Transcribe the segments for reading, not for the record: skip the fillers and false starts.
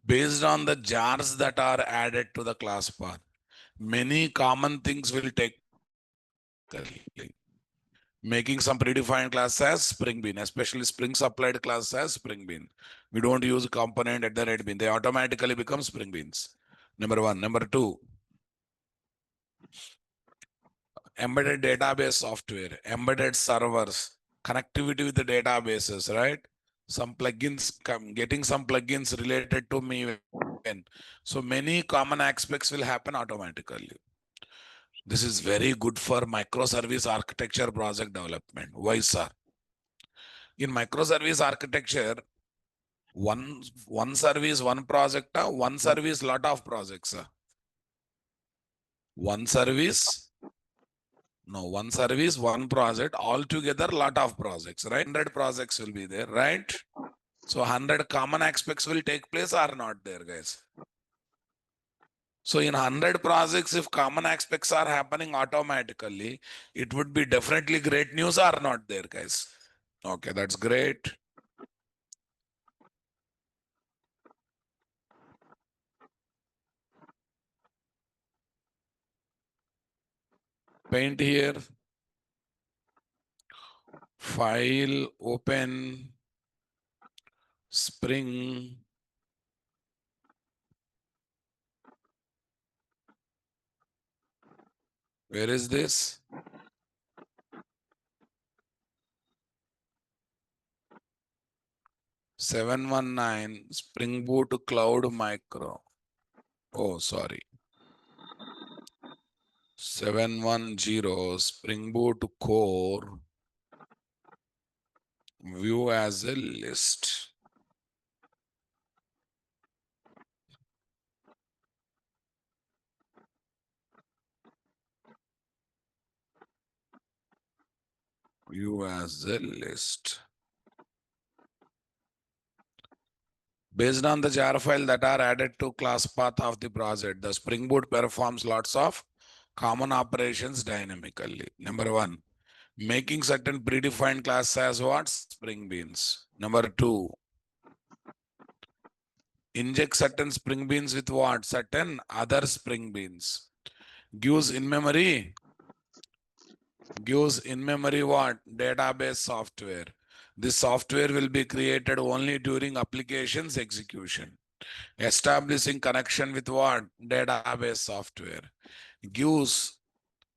Based on the jars that are added to the class path, many common things will take place. Making some predefined class as Spring Bean, especially Spring Supplied class as Spring Bean. We don't use component at the red bean. They automatically become Spring Beans. Number one. Number two, embedded database software, embedded servers, connectivity with the databases, right? Some plugins, getting some plugins related to me. So many common aspects will happen automatically. This is very good for microservice architecture project development. Why, sir? In microservice architecture, one service, one project, one service, lot of projects. One service, no, one service, one project, altogether lot of projects, right? 100 projects will be there, right? So 100 common aspects will take place or not there, guys? So in 100 projects, if common aspects are happening automatically, it would be definitely great news or not there, guys? Okay, that's great. Paint here. File, open, Spring. Where is this? .719 Spring Boot Cloud Micro. Oh, sorry. 710 Spring Boot Core. View as a list. View as a list. Based on the jar file that are added to class path of the project, the Spring Boot performs lots of common operations dynamically. Number one, making certain predefined class as what? Spring Beans. Number two, inject certain Spring Beans with what? Certain other Spring Beans. Gives in memory what? Database software. This software will be created only during applications execution. Establishing connection with what? Database software. Gives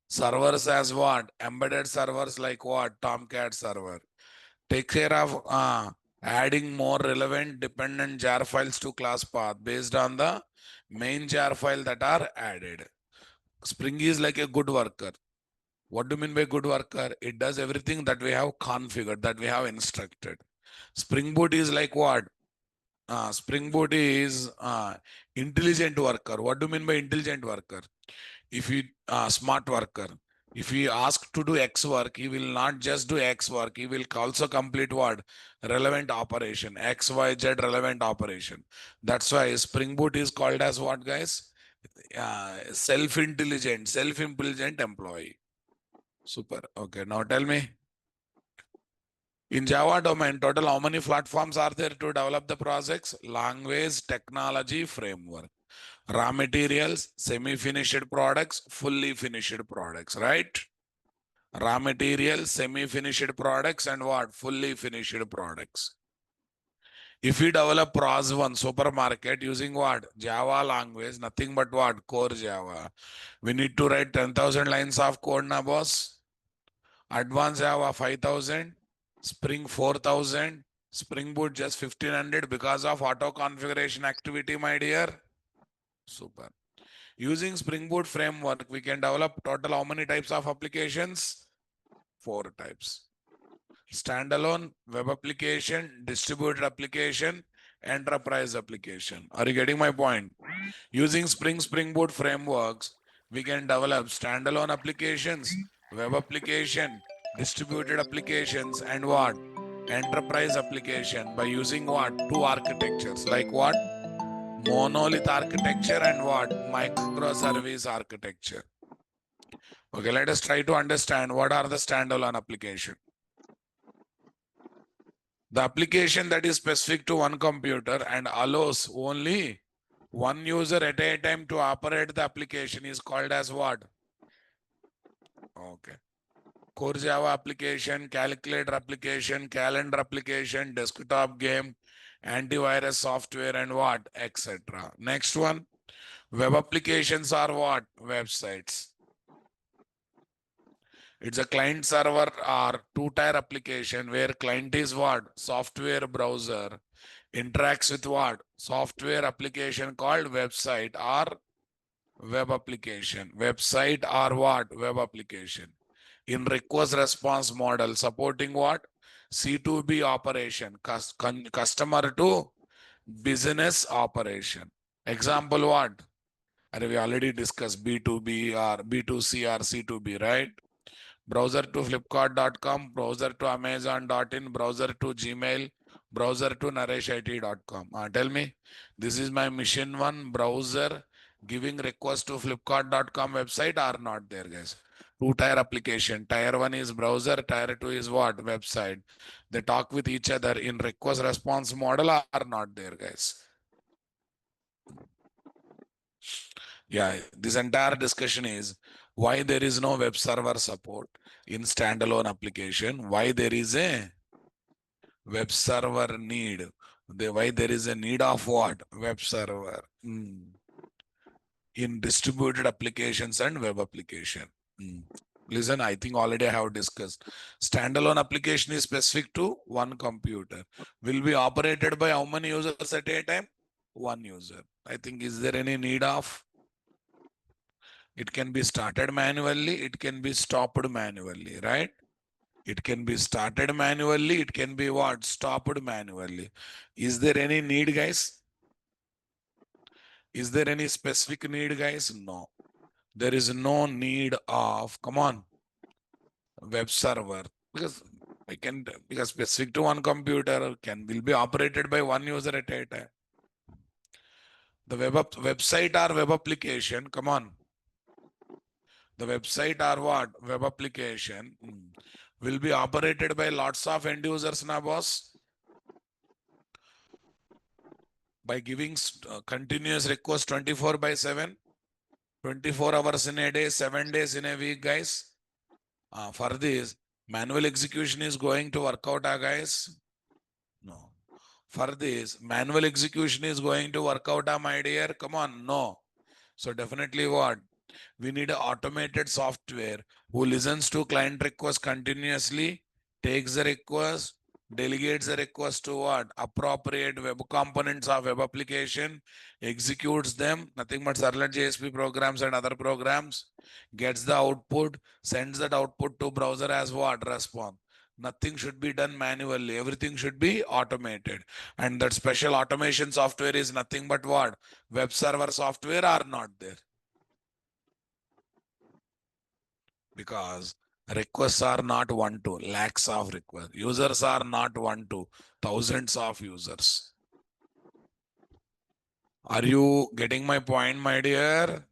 servers as what? Embedded servers like what? Tomcat server. Take care of adding more relevant dependent jar files to class path based on the main jar file that are added. Spring is like a good worker. What do you mean by good worker? It does everything that we have configured, that we have instructed. Spring Boot is like what? Spring Boot is intelligent worker. What do you mean by intelligent worker? If you smart worker, if he ask to do X work, he will not just do X work. He will also complete what? Relevant operation. X, Y, Z relevant operation. That's why Spring Boot is called as what, guys? Self-intelligent employee. Super. Okay, now tell me. In Java domain, total how many platforms are there to develop the projects? Language, technology, framework. Raw materials, semi-finished products, fully finished products, right? Raw materials, semi-finished products, and what? Fully finished products. If we develop PROS1 supermarket using what? Java language, nothing but what? Core Java. We need to write 10,000 lines of code now, boss. Advanced Java 5,000, Spring 4,000, Spring Boot just 1,500 because of auto configuration activity, my dear. Super. Using Spring Boot framework, we can develop total how many types of applications? 4 types. Standalone, web application, distributed application, enterprise application. Are you getting my point? Using Spring Boot frameworks, we can develop standalone applications, web application, distributed applications, and what? Enterprise application by using what? 2 architectures like what? Monolith architecture and what? Microservice architecture. Okay, let us try to understand what are the standalone application. The application that is specific to one computer and allows only one user at a time to operate the application is called as what? Okay. Core Java application, calculator application, calendar application, desktop game, antivirus software, and what, etc. Next one, web applications are what? Websites. It's a client server or two-tier application where client is what? Software browser interacts with what? Software application called website or web application. Website or what? Web application. In request response model supporting what? C2B operation, customer to business operation. Example what? And we already discussed B2B or B2C or C2B, right? Browser to flipkart.com, browser to amazon.in, browser to Gmail, browser to nareshit.com. Tell me, this is my mission one browser giving request to flipkart.com website or not there, guys? Two-tier application. Tier 1 is browser, tier 2 is what? Website. They talk with each other in request response model or not there, guys? Yeah, this entire discussion is why there is no web server support in standalone application, why there is a web server need, why there is a need of what? Web server in distributed applications and web application. Listen, I think already I have discussed. Standalone application is specific to one computer. Will be operated by how many users at a time? One user. I think, is there any need of? It can be started manually, it can be stopped manually, right? It can be started manually, it can be what? Stopped manually. Is there any need, guys? Is there any specific need, guys? No. There is no need of, come on, web server. Because specific to one computer will be operated by one user at a time. The website or web application, come on. The website or what? Web application will be operated by lots of end users now, boss. By giving continuous request 24/7, 24 hours in a day, 7 days in a week, guys. For this, manual execution is going to work out, guys. No. For this, manual execution is going to work out, my dear. Come on, no. So definitely what? We need an automated software who listens to client requests continuously, takes the request, delegates the request to what? Appropriate web components of web application, executes them, nothing but servlet JSP programs and other programs, gets the output, sends that output to browser as what? Response. Nothing should be done manually. Everything should be automated. And that special automation software is nothing but what? Web server software are not there. Because requests are not one to lakhs of requests. Users are not one to thousands of users. Are you getting my point, my dear?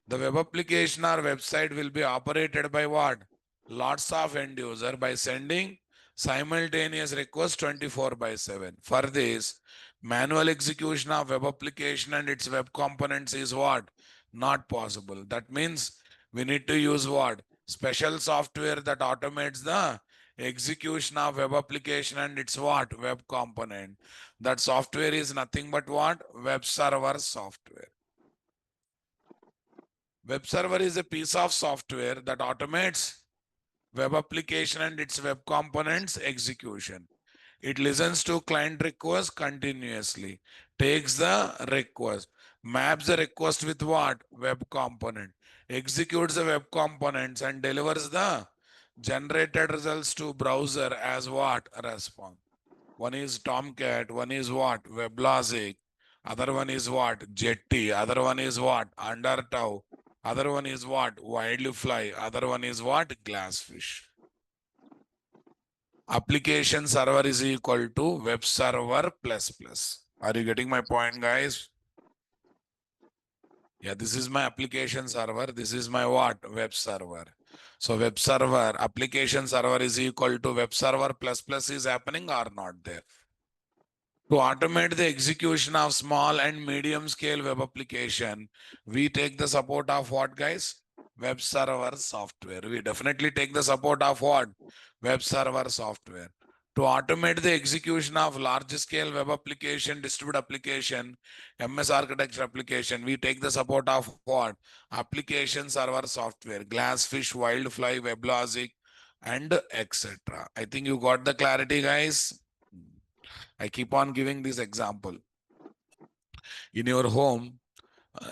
The web application or website will be operated by what? Lots of end user by sending simultaneous requests 24/7. For this, manual execution of web application and its web components is what? Not possible. That means we need to use what? Special software that automates the execution of web application and its what? Web component. That software is nothing but what? Web server software. Web server is a piece of software that automates web application and its web components execution. It listens to client requests continuously, takes the request, maps the request with what? Web component, executes the web components and delivers the generated results to browser as what? Response. One is Tomcat, one is what? WebLogic, other one is what? Jetty, other one is what? Undertow, other one is what? Wildfly, other one is what? Glassfish. Application server is equal to web server plus plus. Are you getting my point, guys? Yeah, this is my application server. This is my what? Web server. So web server, application server is equal to web server plus plus is happening or not there. To automate the execution of small and medium scale web application, we take the support of what, guys? Web server software. We definitely take the support of what? Web server software. To automate the execution of large scale web application, distributed application, MS architecture application, we take the support of what? Application server software, Glassfish, Wildfly, WebLogic, and etc. I think you got the clarity, guys. I keep on giving this example. In your home,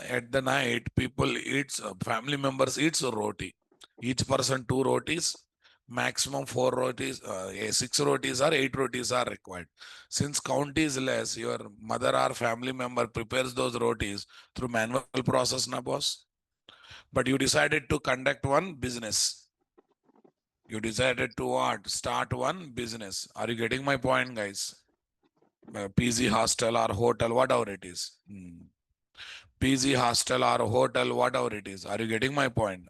at the night, people eats, family members eats a roti. Each person 2 rotis, maximum 4 rotis, 6 rotis or 8 rotis are required. Since count is less, your mother or family member prepares those rotis through manual process, na boss. But you decided to conduct one business. You decided to what? Start one business. Are you getting my point, guys? PG hostel or hotel, whatever it is. PG hostel or hotel, whatever it is. Are you getting my point?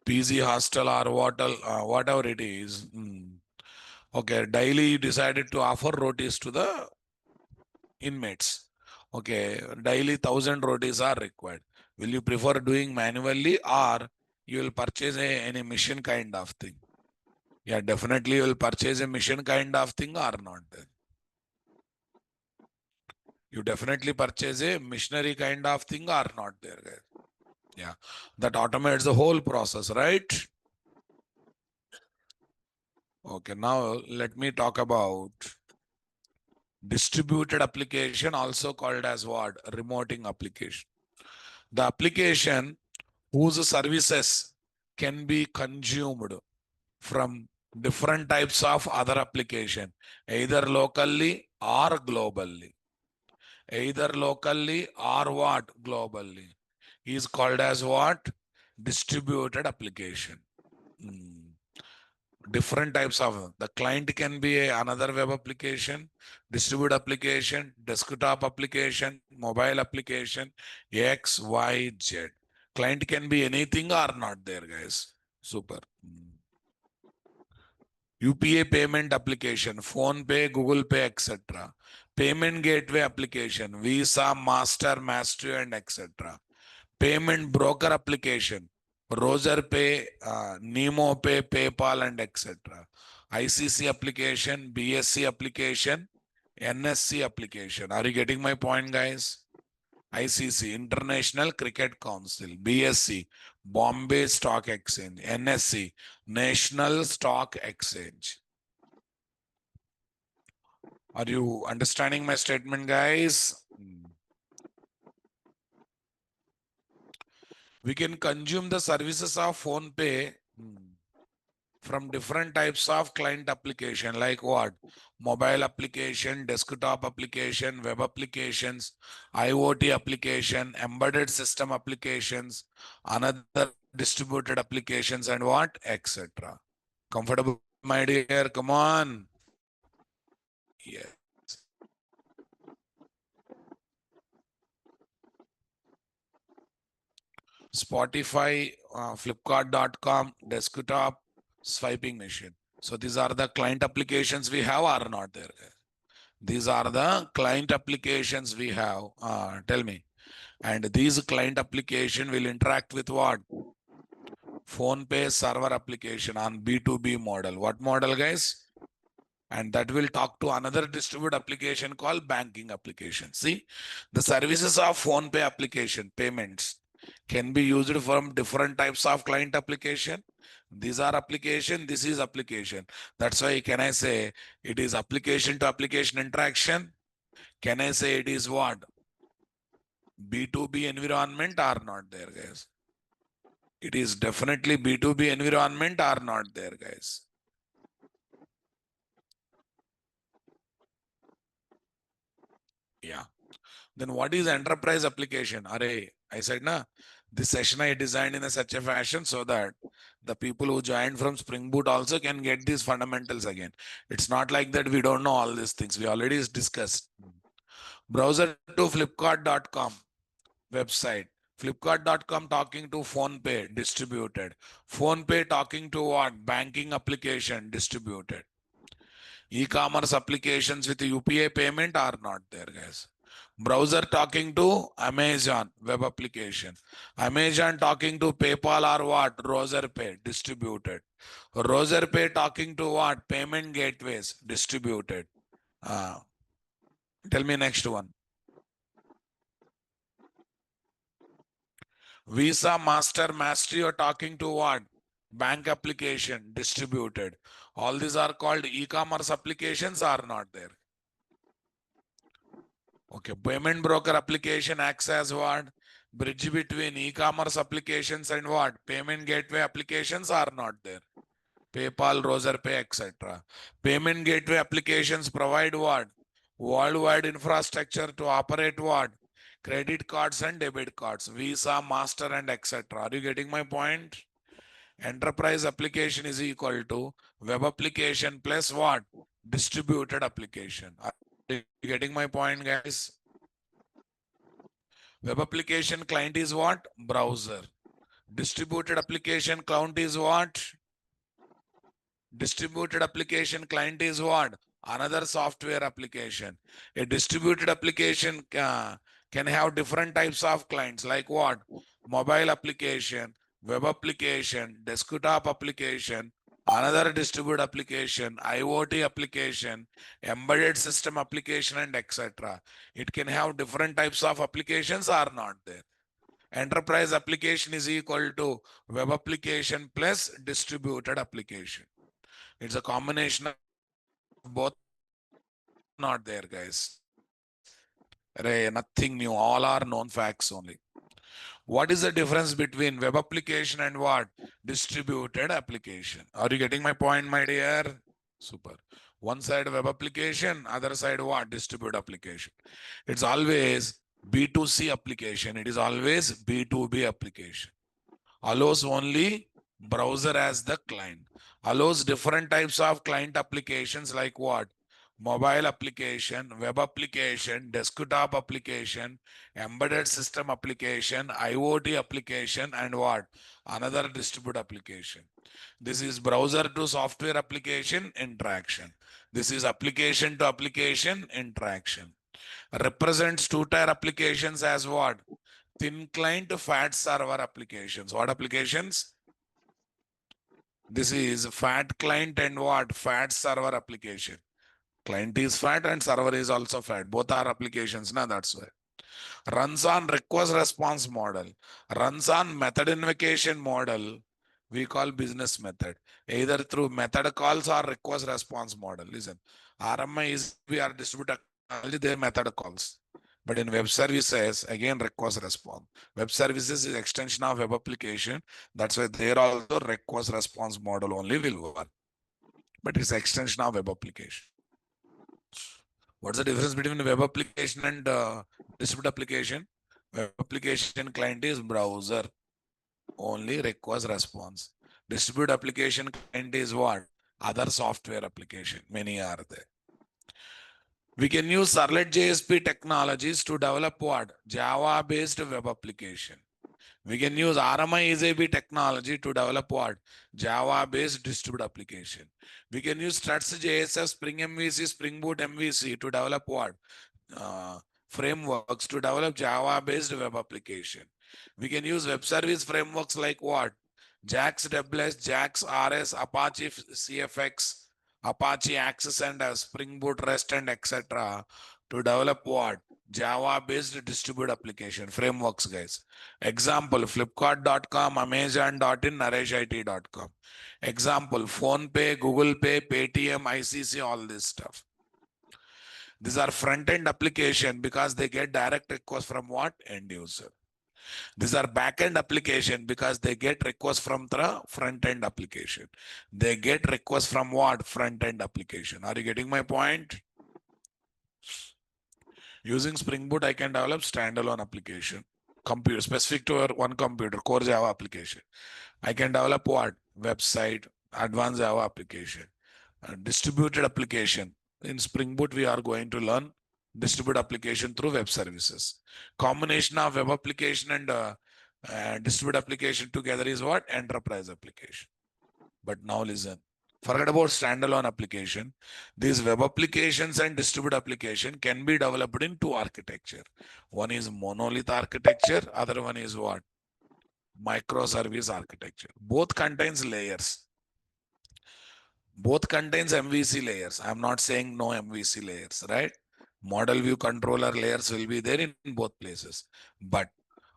PG hostel or hotel, whatever it is. Okay, daily you decided to offer rotis to the inmates. Okay, daily 1,000 rotis are required. Will you prefer doing manually or you will purchase any machine kind of thing? Yeah, definitely you will purchase a machine kind of thing or not then? You definitely purchase a missionary kind of thing or not there, guys? Yeah, that automates the whole process, right? Okay, now let me talk about distributed application, also called as what? Remoting application. The application whose services can be consumed from different types of other application, either locally or globally. Either locally or what? Globally. Is called as what? Distributed application. Different types of, the client can be another web application, distributed application, desktop application, mobile application, X, Y, Z. Client can be anything or not there, guys. Super. UPA payment application, Phone Pay, Google Pay, etc. Payment gateway application, Visa, Master, Master, and etc. Payment broker application, Roger Pay, Nemo Pay, PayPal, and etc. ICC application, BSC application, NSC application. Are you getting my point, guys? ICC, International Cricket Council, BSC, Bombay Stock Exchange, NSC, National Stock Exchange. Are you understanding my statement, guys? We can consume the services of Phone Pay from different types of client application, like what? Mobile application, desktop application, web applications, IoT application, embedded system applications, another distributed applications, and what? Etc. Comfortable, my dear? Come on. Yes. Spotify, Flipkart.com, desktop, swiping machine. So these are the client applications we have or not there? These are the client applications we have. Tell me. And these client application will interact with what? Phone Pay server application on B2B model. What model, guys? And that will talk to another distributed application called banking application. See, the services of Phone Pay application, payments, can be used from different types of client application. These are application, this is application. That's why can I say it is application to application interaction? Can I say it is what? B2B environment or not there, guys? It is definitely B2B environment or not there, guys? Yeah. Then what is enterprise application? Array, I said, na, this session I designed in such a fashion so that the people who joined from Spring Boot also can get these fundamentals again. It's not like that we don't know all these things. We already discussed. Browser to Flipkart.com website. Flipkart.com talking to PhonePe, distributed. PhonePe talking to what? Banking application, distributed. E-commerce applications with UPI payment are not there, guys. Browser talking to Amazon web application. Amazon talking to PayPal or what? Razorpay, distributed. Razorpay talking to what? Payment gateways, distributed. Tell me next one. Visa, Master, Maestro talking to what? Bank application, distributed. All these are called e-commerce applications are not there. Okay, payment broker application acts as what? Bridge between e-commerce applications and what? Payment gateway applications are not there. PayPal, Razorpay, etc. Payment gateway applications provide what? Worldwide infrastructure to operate what? Credit cards and debit cards, Visa, Master, and etc. Are you getting my point? Enterprise application is equal to web application plus what? Distributed application. Are you getting my point, guys? Web application client is what? Browser. Distributed application client is what? Distributed application client is what? Another software application. A distributed application can have different types of clients like what? Mobile application, web application, desktop application, another distributed application, IoT application, embedded system application, and etc. It can have different types of applications or not there. Enterprise application is equal to web application plus distributed application. It's a combination of both, not there, guys. Nothing new. All are known facts only. What is the difference between web application and what? Distributed application. Are you getting my point, my dear? Super. One side web application, other side what? Distributed application. It's always B2C application. It is always B2B application. Allows only browser as the client. Allows different types of client applications like what? Mobile application, web application, desktop application, embedded system application, IoT application, and what? Another distributed application. This is browser to software application interaction. This is application to application interaction. Represents two-tier applications as what? Thin client, fat server applications. What applications? This is fat client and what? Fat server application. Client is fat and server is also fat. Both are applications. Now that's why. Runs on request response model. Runs on method invocation model. We call business method. Either through method calls or request response model. Listen, RMI is we are distributed only their method calls. But in web services, again, request response. Web services is extension of web application. That's why there also request response model only will work. But it's extension of web application. What's the difference between web application and distributed application? Web application client is browser, only request response. Distributed application client is what? Other software application. Many are there. We can use Servlet JSP technologies to develop what? Java-based web application. We can use RMI EasyB technology to develop what? Java-based distributed application. We can use Struts JSF, Spring MVC, Spring Boot MVC to develop what? Frameworks to develop Java-based web application. We can use web service frameworks like what? JAX WS, JAX RS, Apache CFX, Apache Access and Spring Boot REST and etc. to develop what? Java-based distributed application frameworks, guys. Example, Flipkart.com, Amazon.in, NareshIT.com. Example, PhonePe, Google Pay, Paytm, ICC, all this stuff. These are front-end application because they get direct request from what? End user. These are back-end application because they get request from the front-end application. They get request from what? Front-end application. Are you getting my point? Using Spring Boot, I can develop standalone application, computer specific to one computer, core Java application. I can develop what? Website, advanced Java application, distributed application. In Spring Boot, we are going to learn distributed application through web services. Combination of web application and Distributed application together is what? Enterprise application. But now listen, forget about standalone application. These web applications and distributed application can be developed in two architecture. One is monolith architecture, other one is what? Microservice architecture. Both contains layers. Both contains MVC layers. I'm not saying no MVC layers, right? Model view controller layers will be there in both places. But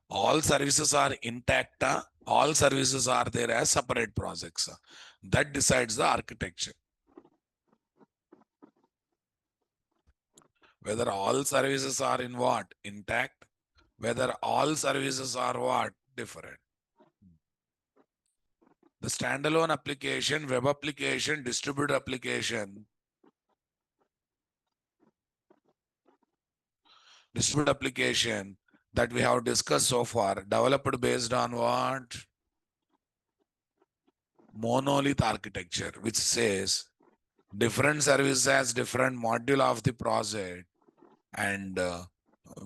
all services are intact. All services are there as separate projects. That decides the architecture. Whether all services are in what? Intact. Whether all services are what? Different. The standalone application, web application, distributed application, that we have discussed so far, developed based on what? Monolith architecture, which says different service has different module of the project and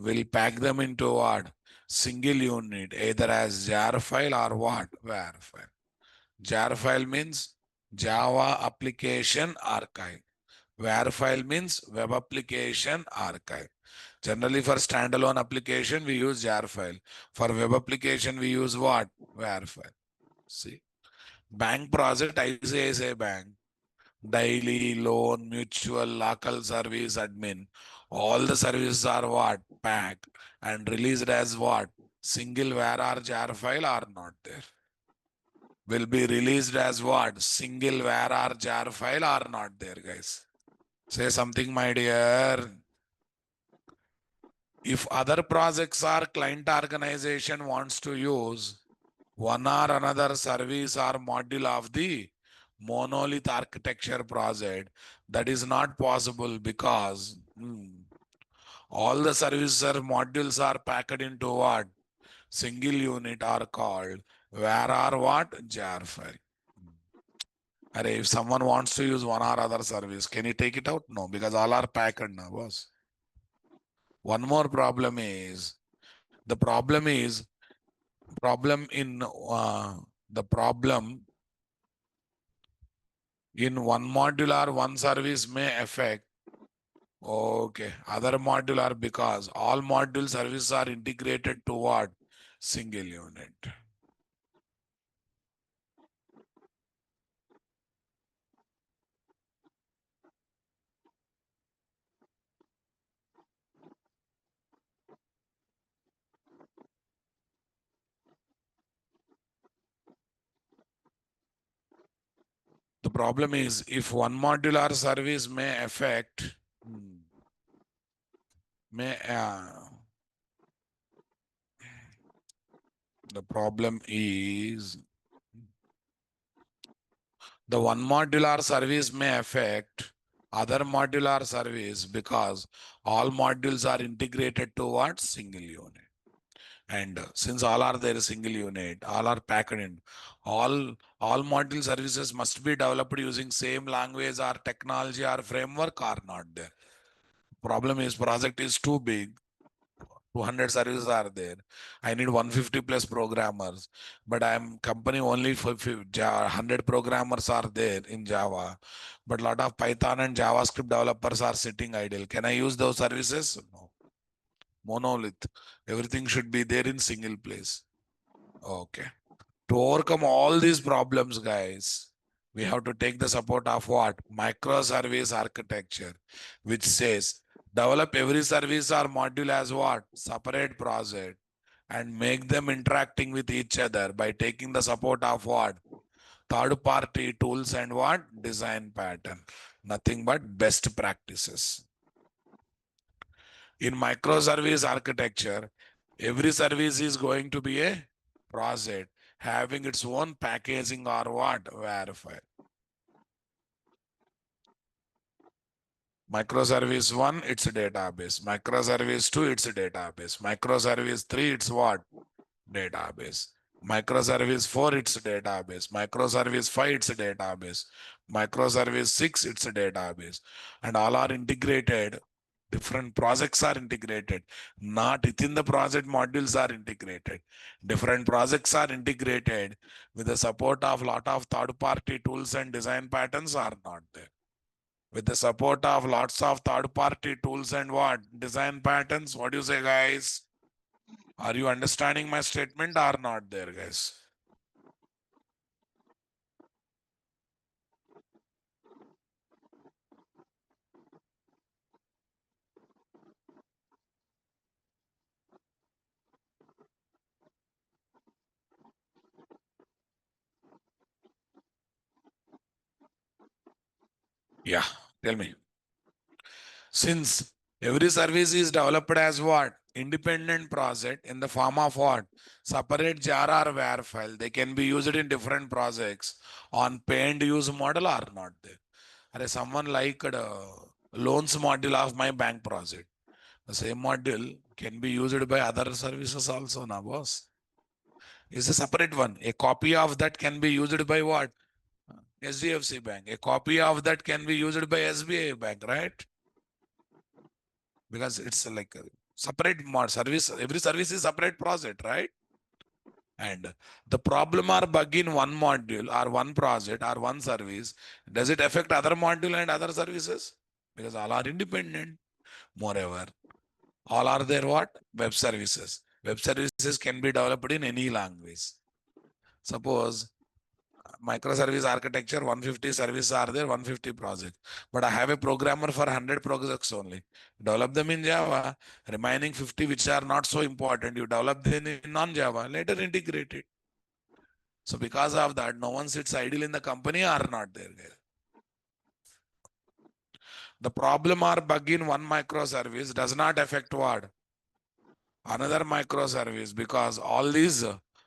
will pack them into what? Single unit, either as jar file or what? WAR file. Jar file means Java application archive. WAR file means web application archive. Generally for standalone application, we use jar file. For web application, we use what? WAR file. See, bank project, ICICI Bank, daily, loan, mutual, local service, admin. All the services are what? Packed and released as what? Single WAR or jar file are not there. Will be released as what? Single WAR or jar file are not there, guys. Say something, my dear. If other projects or client organization wants to use one or another service or module of the monolith architecture project, that is not possible because all the services or modules are packed into what? Single unit are called where are what? Jar file. If someone wants to use one or other service, can you take it out? No, because all are packed now, boss. One more problem is, the problem in one module or one service may affect other module, because all module services are integrated to what? Single unit. The problem is, if one modular service may affect, the problem is, the one modular service may affect other modular service because all modules are integrated to what? Single unit. And since all are there single unit, all are packed in, all module services must be developed using same language or technology or framework or not there. Problem is, project is too big. 200 services are there. I need 150 plus programmers, but I'm company only for 100 programmers are there in Java, but a lot of Python and JavaScript developers are sitting idle. Can I use those services? No. Monolith. Everything should be there in single place. Okay. To overcome all these problems, guys, we have to take the support of what? Microservice architecture, which says develop every service or module as what? Separate project and make them interacting with each other by taking the support of what? Third-party tools and what? Design pattern. Nothing but best practices. In microservice architecture, every service is going to be a project having its own packaging or what? Verify. Microservice 1, it's a database. Microservice 2, it's a database. Microservice 3, it's what? Database. Microservice 4, it's a database. Microservice 5, it's a database. Microservice 6, it's a database. And all are integrated Different projects are integrated, not within the project modules are integrated. Different projects are integrated with the support of lot of third-party tools and design patterns are not there. With the support of lots of third-party tools and what? Design patterns. What do you say, guys? Are you understanding my statement or not there, guys? Yeah, tell me. Since every service is developed as what? Independent project in the form of what? Separate jar or WAR file. They can be used in different projects on pay and use model or not there. Are someone like loans module of my bank project. The same module can be used by other services also, na boss. Is a separate one. A copy of that can be used by what? SDFC Bank. A copy of that can be used by SBI Bank, right? Because it's like a separate mod service. Every service is separate project, right? And the problem or bug in one module or one project or one service, does it affect other module and other services? Because all are independent. Moreover, all are there what? Web services. Web services can be developed in any language. Suppose microservice architecture, 150 services are there, 150 projects. But I have a programmer for 100 projects only. Develop them in Java, remaining 50 which are not so important, you develop them in non-Java, later integrate it. So because of that, no one sits idle in the company or not there. The problem or bug in one microservice does not affect what? Another microservice, because all these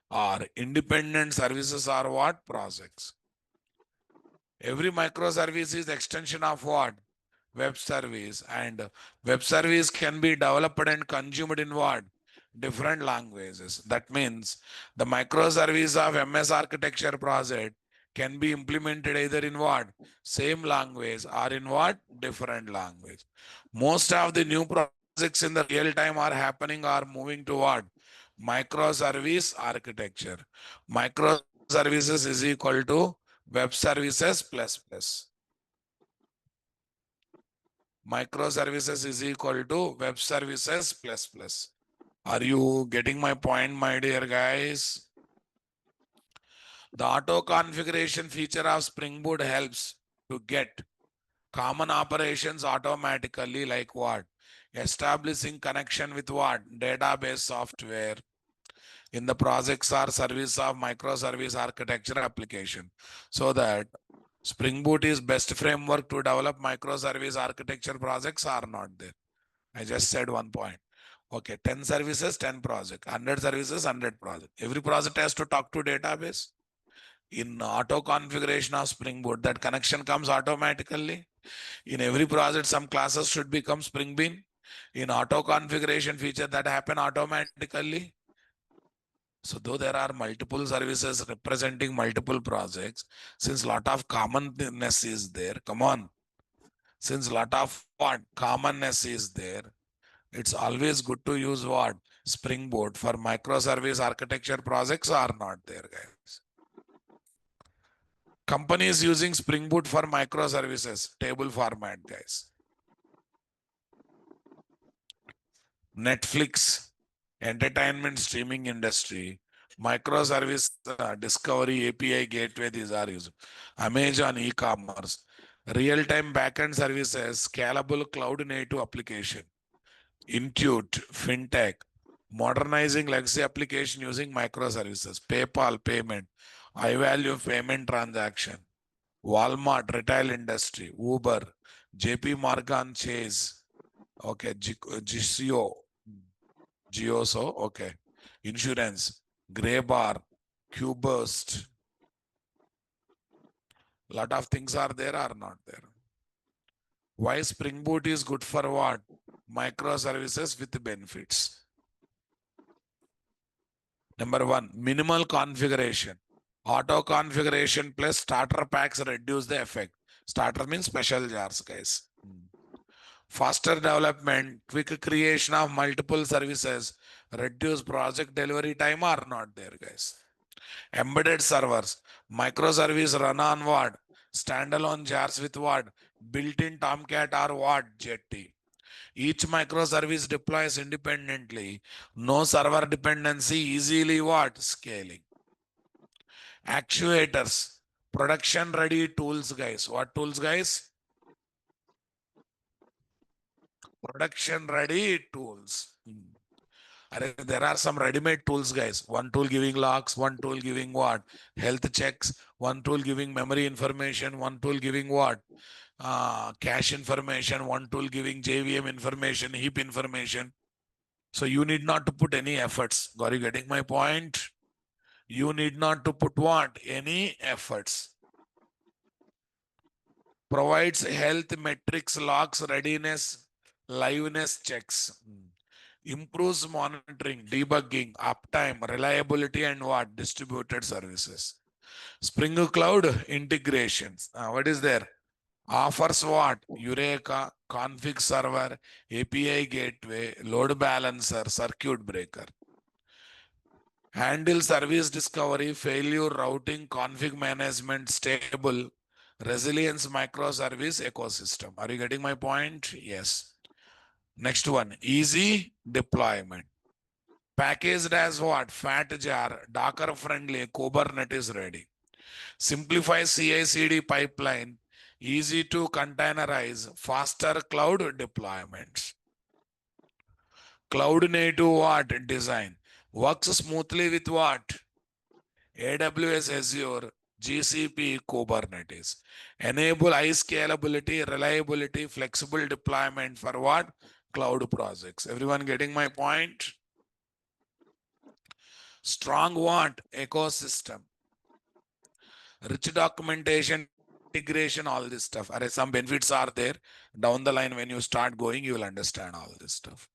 are independent services are what? Projects. Every microservice is extension of what? Web service, and web service can be developed and consumed in what? Different languages. That means the microservice of MS architecture project can be implemented either in what? Same language or in what? Different language. Most of the new projects in the real time are happening are moving to what? Microservice architecture. Microservices is equal to web services plus plus. Microservices is equal to web services plus plus. Are you getting my point, my dear guys? The auto configuration feature of Spring Boot helps to get common operations automatically, like what? Establishing connection with what? Database software in the projects or service of microservice architecture application, so that Spring Boot is best framework to develop microservice architecture projects are not there. I just said one point. Okay, 10 services, 10 project, 100 services, 100 project. Every project has to talk to database. In auto configuration of Spring Boot, that connection comes automatically. In every project, some classes should become Spring Bean. In auto configuration feature, that happen automatically. So though there are multiple services representing multiple projects, since lot of commonness is there, come on. Since lot of what commonness is there, it's always good to use what? Spring Boot for microservice architecture projects are not there, guys. Companies using Spring Boot for microservices, table format, guys. Netflix, entertainment streaming industry, microservice discovery, API gateway, these are used. Amazon e-commerce, real-time backend services, scalable cloud native application. Intuit, FinTech, modernizing legacy application using microservices, PayPal payment, iValue payment transaction, Walmart retail industry, Uber, JP Morgan Chase, okay, GCO, Gioso, okay, insurance, Graybar, Qburst, lot of things are there or not there. Why Spring Boot is good for what? Microservices with benefits. Number one, minimal configuration. Auto configuration plus starter packs reduce the effect. Starter means special jars, guys. faster development, quick creation of multiple services, reduce project delivery time are not there, guys. Embedded servers, microservice run on what? Standalone jars with what? Built-in Tomcat or what? Jetty. Each microservice deploys independently. No server dependency, easily what? Scaling. Actuators, production ready tools, guys. What tools, guys? Production ready tools. There are some ready-made tools, guys. One tool giving locks, one tool giving what? Health checks, one tool giving memory information, one tool giving what? Cache information, one tool giving JVM information, heap information. So you need not to put any efforts. Are you getting my point? You need not to put what? Any efforts. Provides health metrics, logs, readiness, liveness checks. Improves monitoring, debugging, uptime, reliability, and what? Distributed services. Spring Cloud integrations. What is there? Offers what? Eureka, config server, API gateway, load balancer, circuit breaker. Handle service discovery, failure routing, config management, stable, resilience microservice ecosystem. Are you getting my point? Yes. Next one, easy deployment. Packaged as what? Fat jar, Docker friendly, Kubernetes ready. Simplify CI/CD pipeline, easy to containerize, faster cloud deployments. Cloud native what? Design. Works smoothly with what? AWS Azure, GCP, Kubernetes. Enable high scalability, reliability, flexible deployment for what? Cloud projects. Everyone getting my point? Strong what? Ecosystem. Rich documentation, integration, all this stuff. Some benefits are there. Down the line, when you start going, you will understand all this stuff.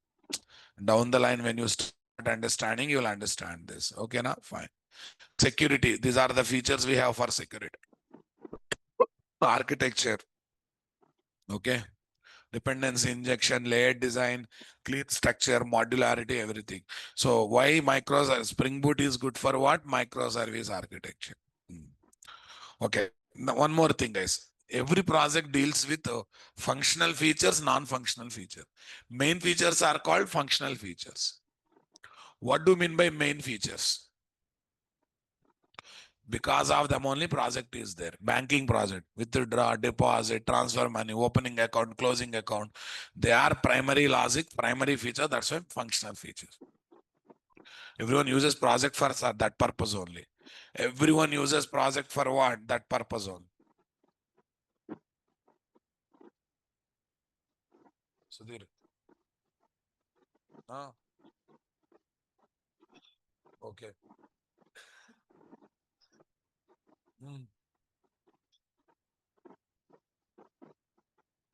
Down the line, when you start understanding, you will understand this. Okay, now fine. Security. These are the features we have for security. Architecture. Okay. Dependency injection, layered design, clean structure, modularity, everything. So why Spring Boot is good for what? Microservice architecture. Okay. Now, one more thing, guys. Every project deals with functional features, non-functional feature. Main features are called functional features. What do you mean by main features? Because of them only project is there. Banking project, withdraw, deposit, transfer money, opening account, closing account. They are primary logic, primary feature. That's why functional features. Everyone uses project for that purpose only. Everyone uses project for what? That purpose only. Sudhir. Okay.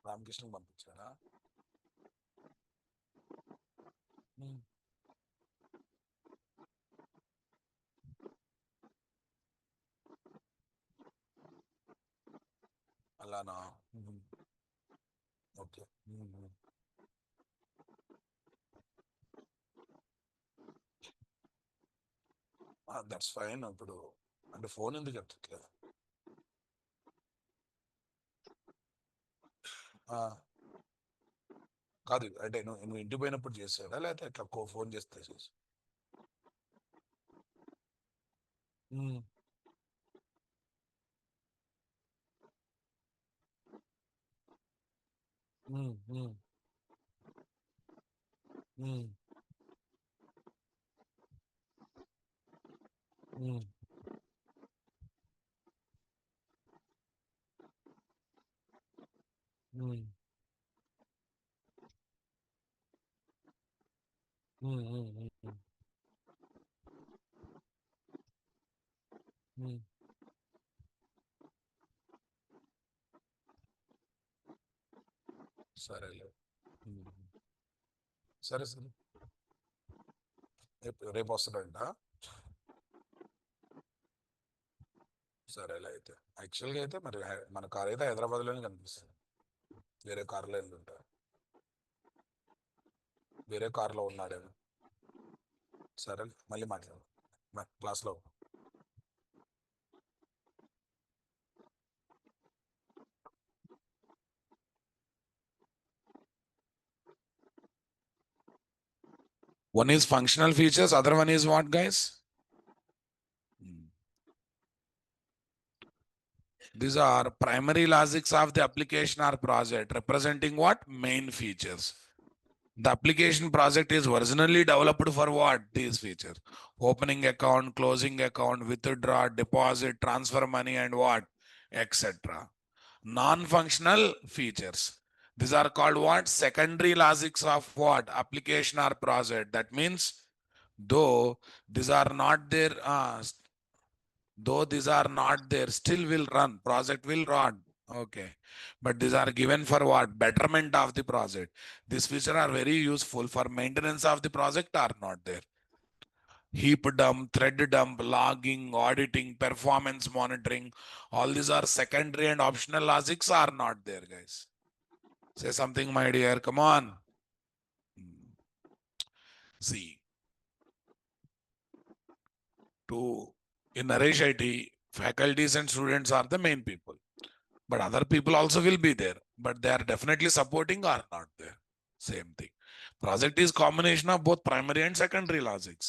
Ramakrishna పంపించారా అలానా okay that's fine ఇప్పుడు అంటే phone ఎందుకు ఎత్తట్లేదు కాదు అంటే నువ్వు ఇంటికి పోయినప్పుడు చేసాడా లేకపోతే ఇట్లా ఫోన్ చేస్తే చేసి సరేలే సరే సరే రేపు వస్తాడంట సరేలే అయితే యాక్చువల్గా అయితే మరి మన కార్ అయితే హైదరాబాద్లోనే కనిపిస్తుంది వేరే కార్లో వెళ్తుంటారు వేరే కార్లో ఉన్నాడేమో. సరే మళ్ళీ మాట్లాడు క్లాస్లో. One is functional features, other one is what, guys? These are primary logics of the application or project representing what? Main features. The application project is originally developed for what? These features. Opening account, closing account, withdraw, deposit, transfer money and what? Etc. Non-functional features. These are called what? Secondary logics of what? Application or project. That means though these are not there, still will run, project will run. Okay, but these are given for what? Betterment of the project. These features are very useful for maintenance of the project are not there. Heap dump, thread dump, logging, auditing, performance monitoring, all these are secondary and optional logics are not there, guys. Say something, my dear, come on. See, in Naresh IT, faculties and students are the main people. But other people also will be there, but they are definitely supporting or not there. Same thing. Project is combination of both primary and secondary logics.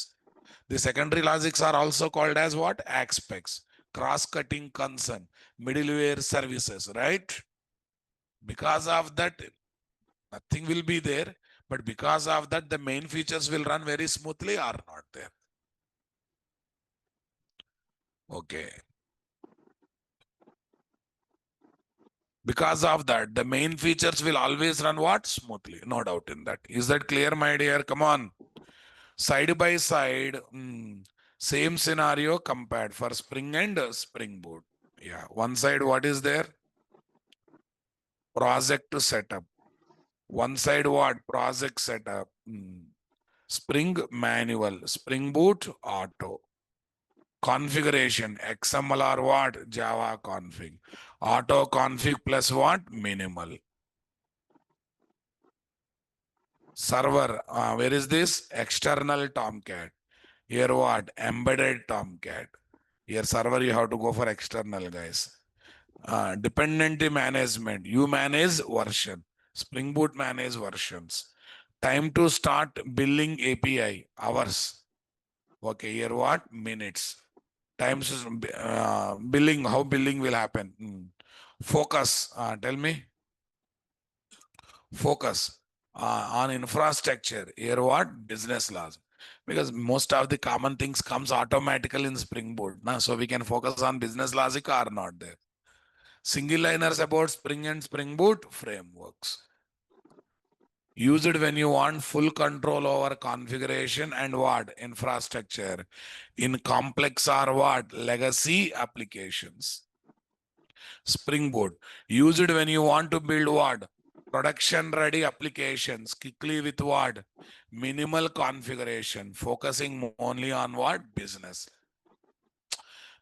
The secondary logics are also called as what? Aspects, cross-cutting concern, middleware services, right? Because of that, nothing will be there, but because of that, the main features will run very smoothly or not there. Okay. Because of that, the main features will always run what? Smoothly. No doubt in that. Is that clear, my dear? Come on. Side by side, same scenario compared for Spring and Spring Boot. Yeah. One side, what is there? Project setup. One side, what? Project setup. Spring manual. Spring Boot auto. Configuration. XML or what? Java config. Auto config plus what? Minimal. Server, where is this? External Tomcat. Here what? Embedded Tomcat. Here server, you have to go for external, guys. Dependency management. You manage version. Spring Boot manage versions. Time to start billing API, hours. Okay, here what? Minutes. Times billing, how billing will happen? Focus, tell me. Focus on infrastructure. Here what? Business laws. Because most of the common things comes automatically in Spring Boot. So we can focus on business logic or not there. Single liners about Spring and Spring Boot frameworks. Use it when you want full control over configuration and what? Infrastructure. In complex or what? Legacy applications. Spring Boot. Use it when you want to build what? Production ready applications quickly with what? Minimal configuration, focusing only on what? Business.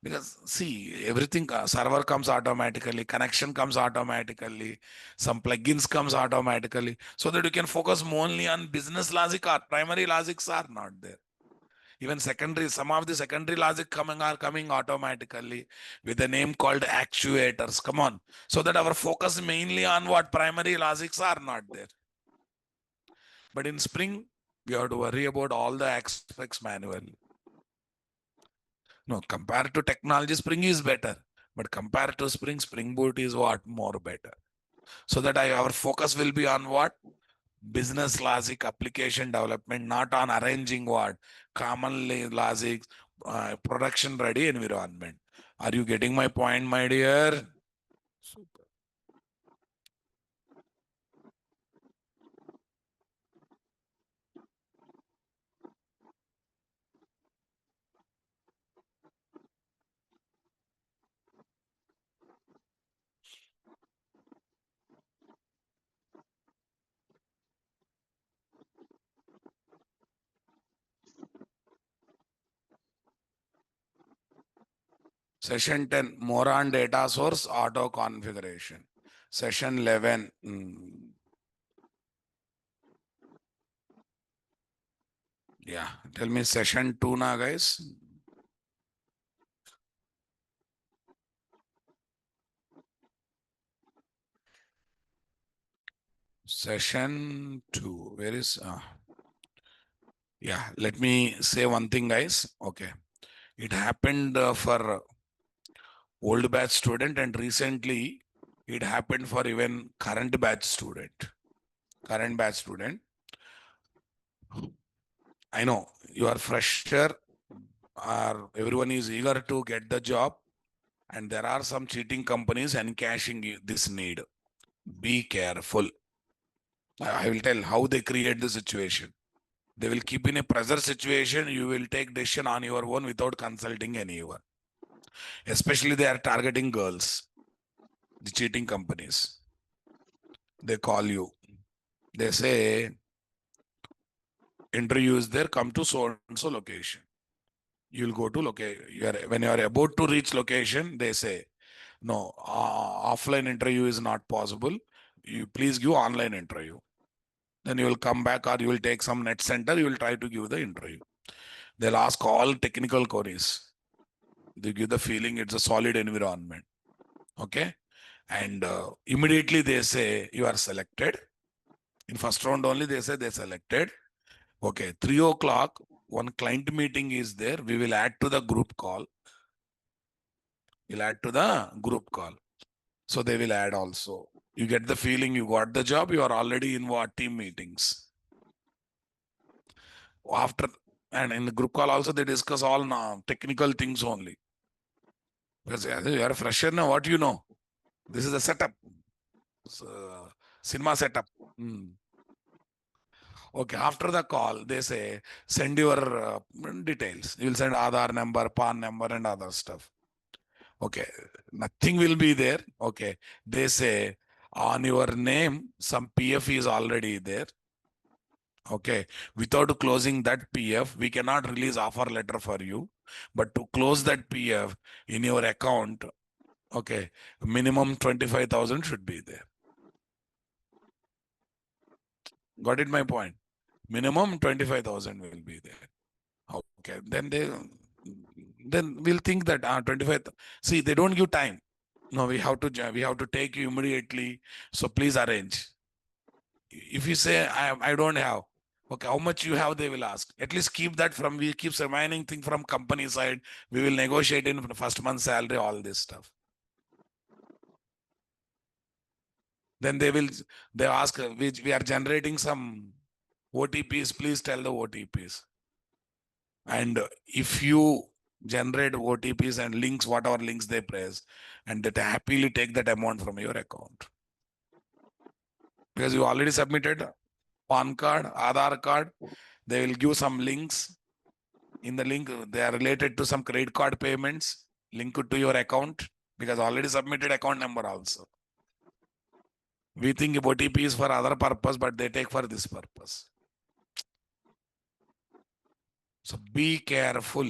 Because see, everything server comes automatically, connection comes automatically, some plugins comes automatically, so that you can focus only on business logic or primary logics are not there. Even secondary, some of the secondary logic are coming automatically with a name called actuators. Come on. So that our focus mainly on what? Primary logics are not there. But in Spring, we have to worry about all the aspects manually. No, compared to technology, Spring is better. But compared to Spring, Spring Boot is what? More better. So that our focus will be on what? Business logic application development, not on arranging what? Common logic, production ready environment. Are you getting my point, my dear? Super. Session 10, more on data source auto configuration. Session 11, Yeah, tell me session 2 now, guys. Session 2, where is, yeah, let me say one thing, guys. Okay, it happened for old batch student, and recently it happened for even current batch student. Current batch student. I know you are fresher, or everyone is eager to get the job, and there are some cheating companies encashing this need. Be careful. I will tell how they create the situation. They will keep in a pressure situation. You will take decision on your own without consulting anyone. Especially they are targeting girls, the cheating companies. They call you. They say, interview is there, come to so and so location. You'll go to location. When you are about to reach location, they say, no, offline interview is not possible. You please give online interview. Then you will come back, or you will take some net center. You will try to give the interview. They'll ask all technical queries. They give the feeling it's a solid environment. Okay. And immediately they say you are selected. In first round only they say they selected. Okay. 3 o'clock, one client meeting is there. We will add to the group call. We'll add to the group call. So they will add also. You get the feeling you got the job. You are already in what team meetings. After, and in the group call also they discuss all technical things only. Because you are a fresher now, what you know? This is a setup. Cinema setup. Okay, after the call, they say, send your details. You will send Aadhaar number, PAN number, and other stuff. Okay, nothing will be there. Okay, they say, on your name, some PF is already there. Okay, without closing that PF, we cannot release offer letter for you. But to close that PF in your account, okay, minimum 25,000 should be there. Got it, my point? Minimum 25,000 will be there. Okay, then we'll think that 25. See, they don't give time. No, we have to take you immediately. So please arrange. If you say I don't have, okay, how much you have, they will ask. At least keep that from, we keep remaining thing from company side. We will negotiate in the first month salary, all this stuff. Then they ask, we are generating some OTPs, please tell the OTPs. And if you generate OTPs and links, whatever links they press, and they happily take that amount from your account. Because you already submitted PAN card, Aadhaar card, they will give some links. In the link, they are related to some credit card payments, link it to your account, because already submitted account number also. We think OTP is for other purpose, but they take for this purpose. So be careful.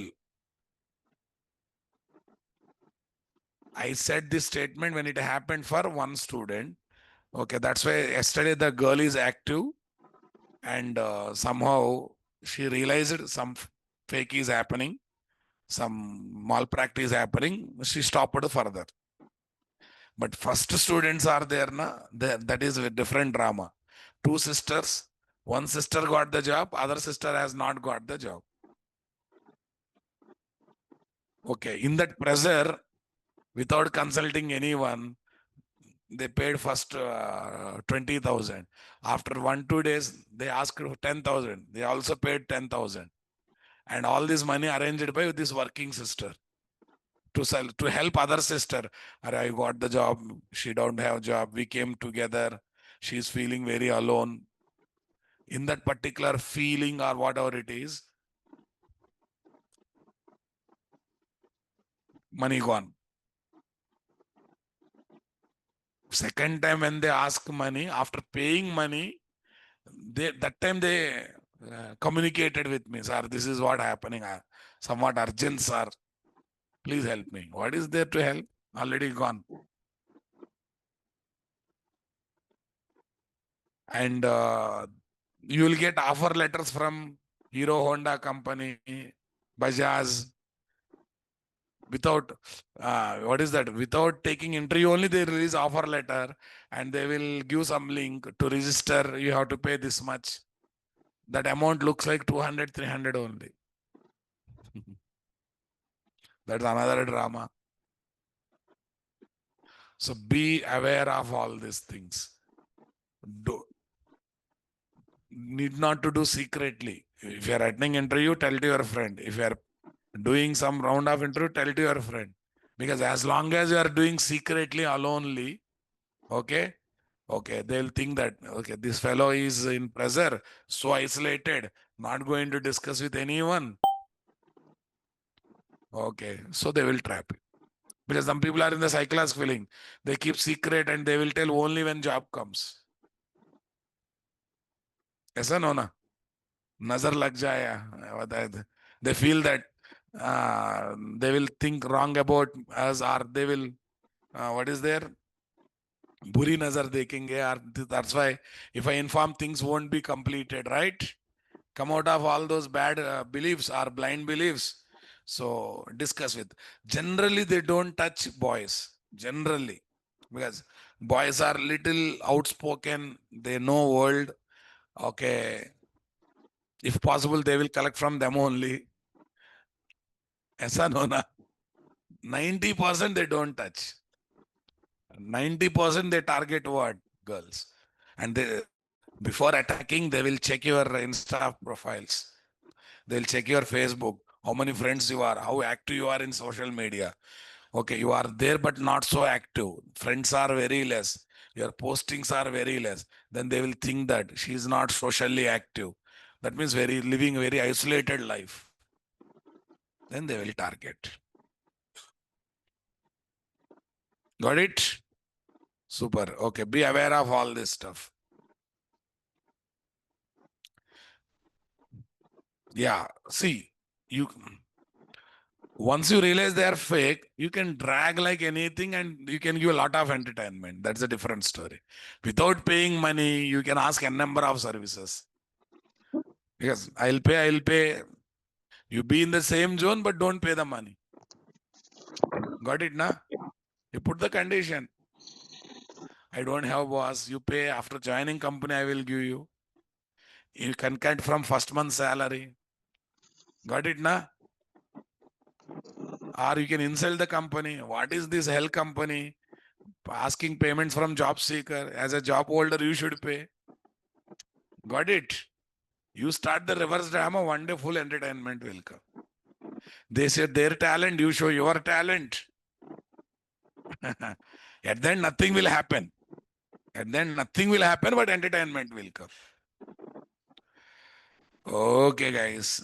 I said this statement when it happened for one student. Okay, that's why yesterday the girl is active, and somehow she realized some fake is happening, some malpractice happening. She stopped further. But first students are there, that is a different drama. Two sisters, one sister got the job, other sister has not got the job. Okay, in that pressure, without consulting anyone, they paid first 20,000. After 1-2 days, they asked 10,000. They also paid 10,000. And all this money arranged by this working sister to help other sister. I got the job. She don't have job. We came together. She's feeling very alone. In that particular feeling or whatever it is, money gone. Second time when they ask money, after paying money, that time they communicated with me, sir, this is what happening. Somewhat urgent, sir. Please help me. What is there to help? Already gone. And you will get offer letters from Hero Honda company, Bajaj, without what is that? Without taking interview only, they release offer letter and they will give some link to register. You have to pay this much. That amount looks like 200, 300 only. That's another drama. So be aware of all these things. Need not to do secretly. If you are attending interview, tell to your friend. If you are doing some round of interview, tell to your friend. Because as long as you are doing secretly, alonely, okay, they'll think that, okay, this fellow is in pressure, so isolated, not going to discuss with anyone. Okay, so they will trap you. Because some people are in the psychological feeling. They keep secret and they will tell only when job comes. ऐसा no na? Nazar lag jaya. They feel that they will think wrong about us, or they will, what is there? Buri nazar dekhenge, or that's why if I inform, things won't be completed, right? Come out of all those bad beliefs or blind beliefs. So discuss with. Generally, they don't touch boys. Generally, because boys are little outspoken. They know world. Okay, if possible, they will collect from them only. ऐसा no na. 90% they don't touch. 90% they target what? Girls. And they, before attacking, they will check your Insta profiles. They'll check your Facebook, how many friends you are, how active you are in social media. Okay, you are there but not so active. Friends are very less. Your postings are very less. Then they will think that she is not socially active. That means living very isolated life. Then they will target. Got it? Super. Okay, be aware of all this stuff. Yeah, see, once you realize they are fake, you can drag like anything and you can give a lot of entertainment. That's a different story. Without paying money, you can ask a number of services. Because I'll pay. You be in the same zone, but don't pay the money. Got it, na? You put the condition. I don't have boss. You pay after joining company, I will give you. You can cut from first month salary. Got it, na? Or you can insult the company. What is this hell company? Asking payments from job seeker. As a job holder, you should pay. Got it? You start the reverse drama, one day full entertainment will come. They say their talent, you show your talent. At then nothing will happen. At then nothing will happen, but entertainment will come. Okay, guys.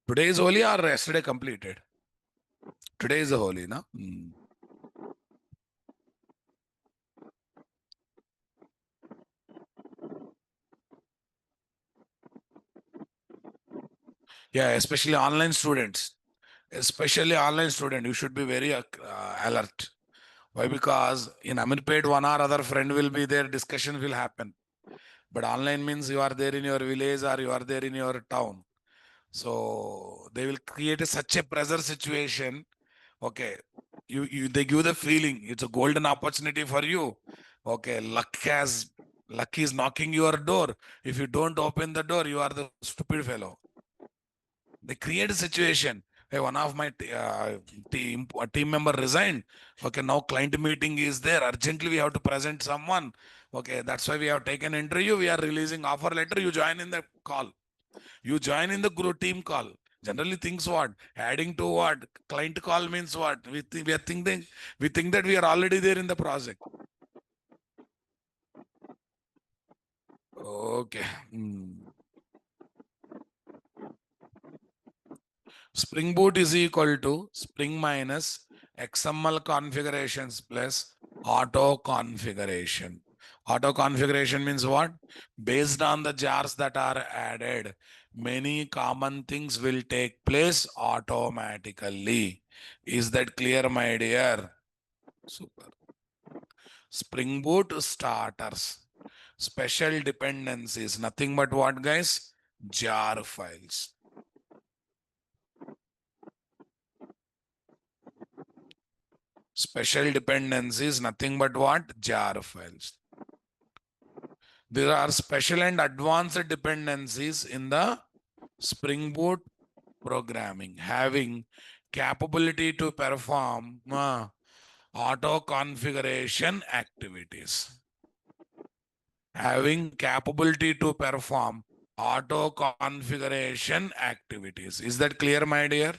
Today is Holi or yesterday completed? Today is the Holi, no? Yeah, especially online students. Especially online student, you should be very alert. Why? Because in Amirpet, one or other friend will be there, discussion will happen. But online means you are there in your village or you are there in your town. So they will create such a pressure situation. Okay, they give the feeling it's a golden opportunity for you. Okay, luck is knocking your door. If you don't open the door, you are the stupid fellow. They create a situation. Hey, one of my team member resigned. Okay, now client meeting is there. Urgently, we have to present someone. Okay, that's why we have taken interview. We are releasing offer letter. You join in the call. You join in the group team call. Generally, things what? Adding to what? Client call means what? We think that we are already there in the project. Okay. Spring Boot is equal to Spring minus XML configurations plus auto configuration. Auto configuration means what? Based on the jars that are added, many common things will take place automatically. Is that clear, my dear? Super. Spring Boot starters. Special dependencies, nothing but what, guys? Jar files. Special dependencies, nothing but what? Jar files. There are special and advanced dependencies in the Spring Boot programming, having capability to perform auto configuration activities. Having capability to perform auto configuration activities. Is that clear, my dear?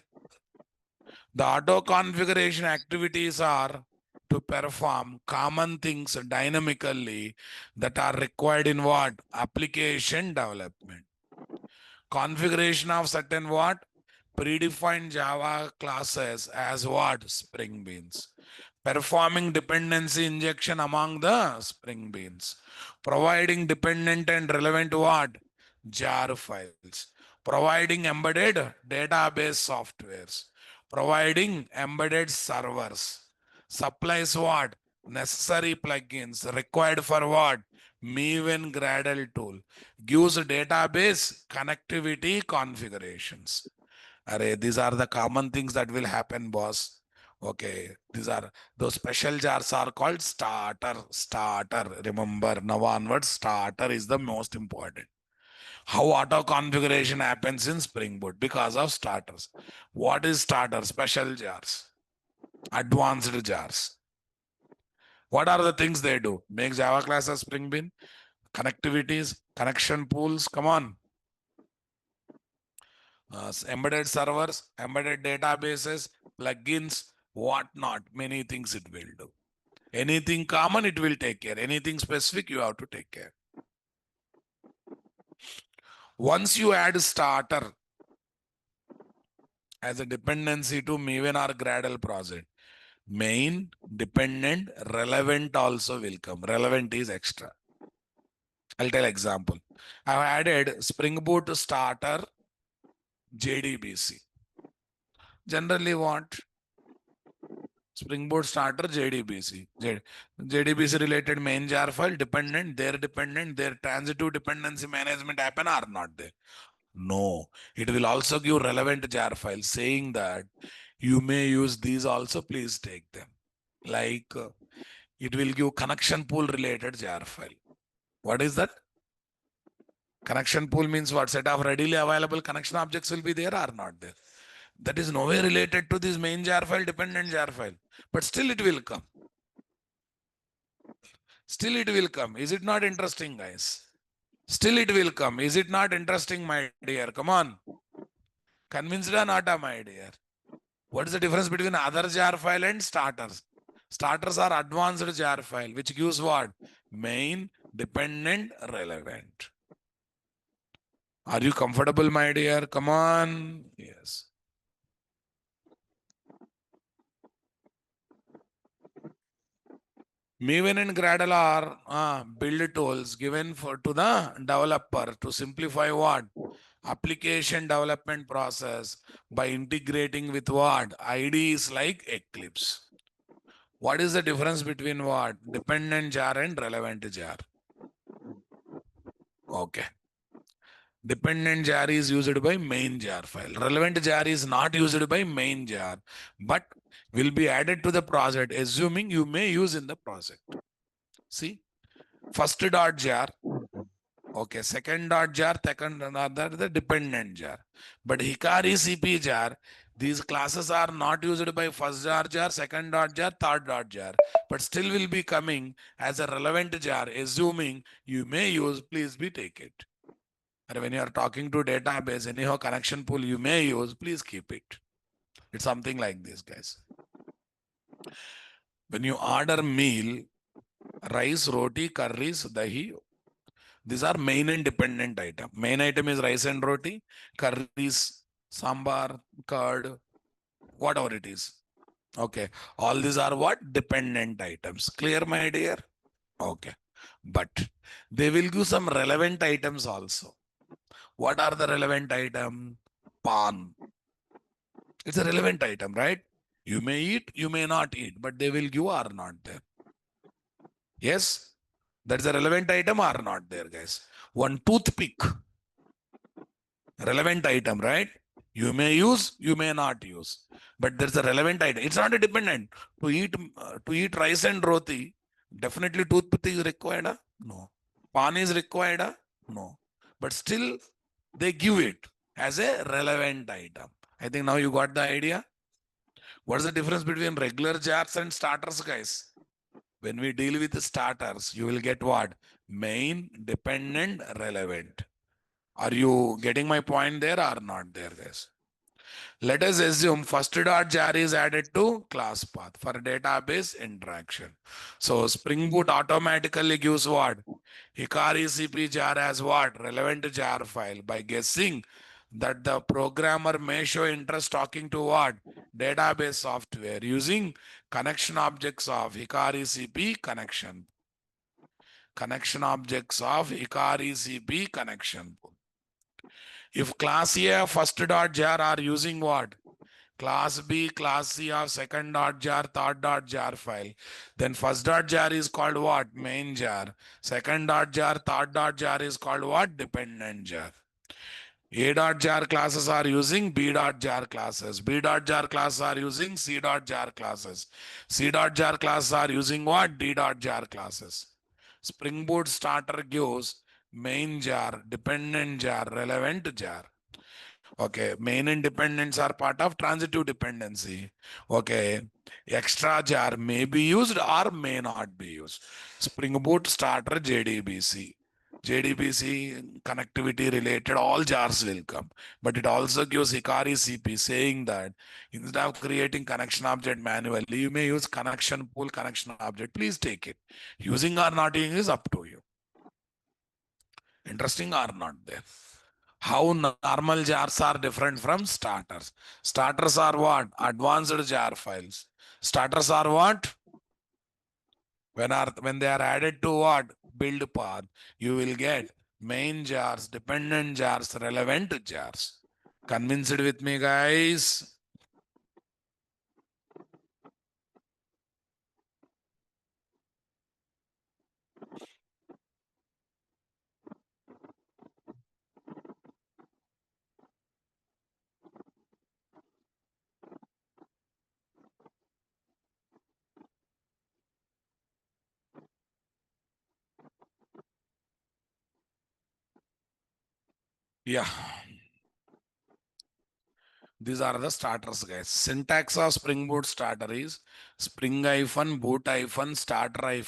The auto configuration activities are to perform common things dynamically that are required in what? Application development. Configuration of certain what? Predefined Java classes as what? Spring Beans. Performing dependency injection among the Spring Beans. Providing dependent and relevant what? Jar files. Providing embedded database softwares. Providing embedded servers. Supplies what? Necessary plugins required for what? Maven Gradle tool. Gives database connectivity configurations. Array, these are the common things that will happen, boss. Okay, these are those special jars are called starter. Remember, now onwards, starter is the most important. How auto configuration happens in Spring Boot because of starters. What is starter? Special jars, advanced jars. What are the things they do? Make Java class a Spring Bean, connectivities, connection pools. Come on. Embedded servers, embedded databases, plugins, whatnot. Many things it will do. Anything common, it will take care. Anything specific, you have to take care. Once you add starter as a dependency to Maven or Gradle project, main, dependent, relevant also will come. Relevant is extra. I'll tell example. I've added Spring Boot starter JDBC. Generally what? Spring Boot starter JDBC. JDBC related main jar file, dependent, their transitive dependency management happen or not there. No, it will also give relevant jar file saying that you may use these also, please take them. Like it will give connection pool related jar file. What is that? Connection pool means what? Set of readily available connection objects will be there or not there. That is nowhere related to this main jar file, dependent jar file, but still it will come. Still it will come. Is it not interesting, guys? Still it will come. Is it not interesting, my dear? Come on. Convinced or not, my dear? What is the difference between other jar file and starters? Starters are advanced jar file, which gives what? Main, dependent, relevant. Are you comfortable, my dear? Come on. Yes. Maven and Gradle are build tools given to the developer to simplify what? Application development process by integrating with what? IDEs like Eclipse. What is the difference between what? Dependent jar and relevant jar. Okay. Dependent jar is used by main jar file. Relevant jar is not used by main jar, but will be added to the project, assuming you may use in the project. See, first dot jar. Okay, second dot jar, second another the dependent jar. But Hikari CP jar, these classes are not used by first jar, second dot jar, third dot jar, but still will be coming as a relevant jar, assuming you may use, please be take it. And when you are talking to database, anyhow connection pool you may use, please keep it. It's something like this, guys. When you order meal, rice, roti, curries, dahi, these are main and dependent item. Main item is rice and roti, curries, sambar, curd, whatever it is. Okay. All these are what? Dependent items. Clear, my dear? Okay. But they will give some relevant items also. What are the relevant item? Pan. It's a relevant item, right? You may eat, you may not eat, but they will give or not there. Yes? That's a relevant item or not there, guys? One toothpick, relevant item, right? You may use, you may not use, but there's a relevant item. It's not a dependent. To eat rice and roti, definitely toothpick is required. No. Pan is required. No. But still, they give it as a relevant item. I think now you got the idea. What's the difference between regular jars and starters, guys? When we deal with the starters, you will get what? Main, dependent, relevant. Are you getting my point there or not there, guys? Let us assume first dot jar is added to class path for database interaction. So Spring Boot automatically gives what? Hikari CP jar as what? Relevant jar file by guessing that the programmer may show interest talking to what? Database software using connection objects of Hikari CP connection. Connection objects of Hikari CP connection. If class A first dot jar are using what? Class B, class C of second dot jar, third dot jar file. Then first dot jar is called what? Main jar. Second dot jar, third dot jar is called what? Dependent jar. A dot jar classes are using B dot jar classes. B dot jar classes are using C dot jar classes. C dot jar classes are using what? D dot jar classes. Spring Boot starter gives main jar, dependent jar, relevant jar. Okay, main and dependents are part of transitive dependency. Okay, extra jar may be used or may not be used. Spring Boot starter JDBC. JDBC connectivity related, all jars will come. But it also gives Hikari CP saying that instead of creating connection object manually, you may use connection pool connection object. Please take it. Using or not using is up to you. Interesting or not there? How normal jars are different from starters. Starters are what? Advanced jar files. Starters are what? When they are added to what? Build path, you will get main jars, dependent jars, relevant jars. Convinced with me, guys? Yeah. These are the starters, guys. Syntax of Spring Boot starter is Spring boot starter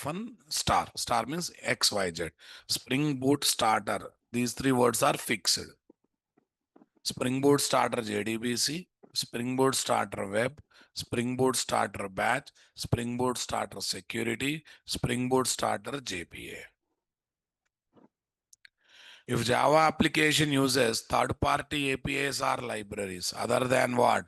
star. Star means XYZ. Spring Boot starter. These three words are fixed. Spring Boot starter JDBC, Spring Boot starter web, Spring Boot starter batch, Spring Boot starter security, Spring Boot starter JPA. If Java application uses third-party APIs or libraries other than what?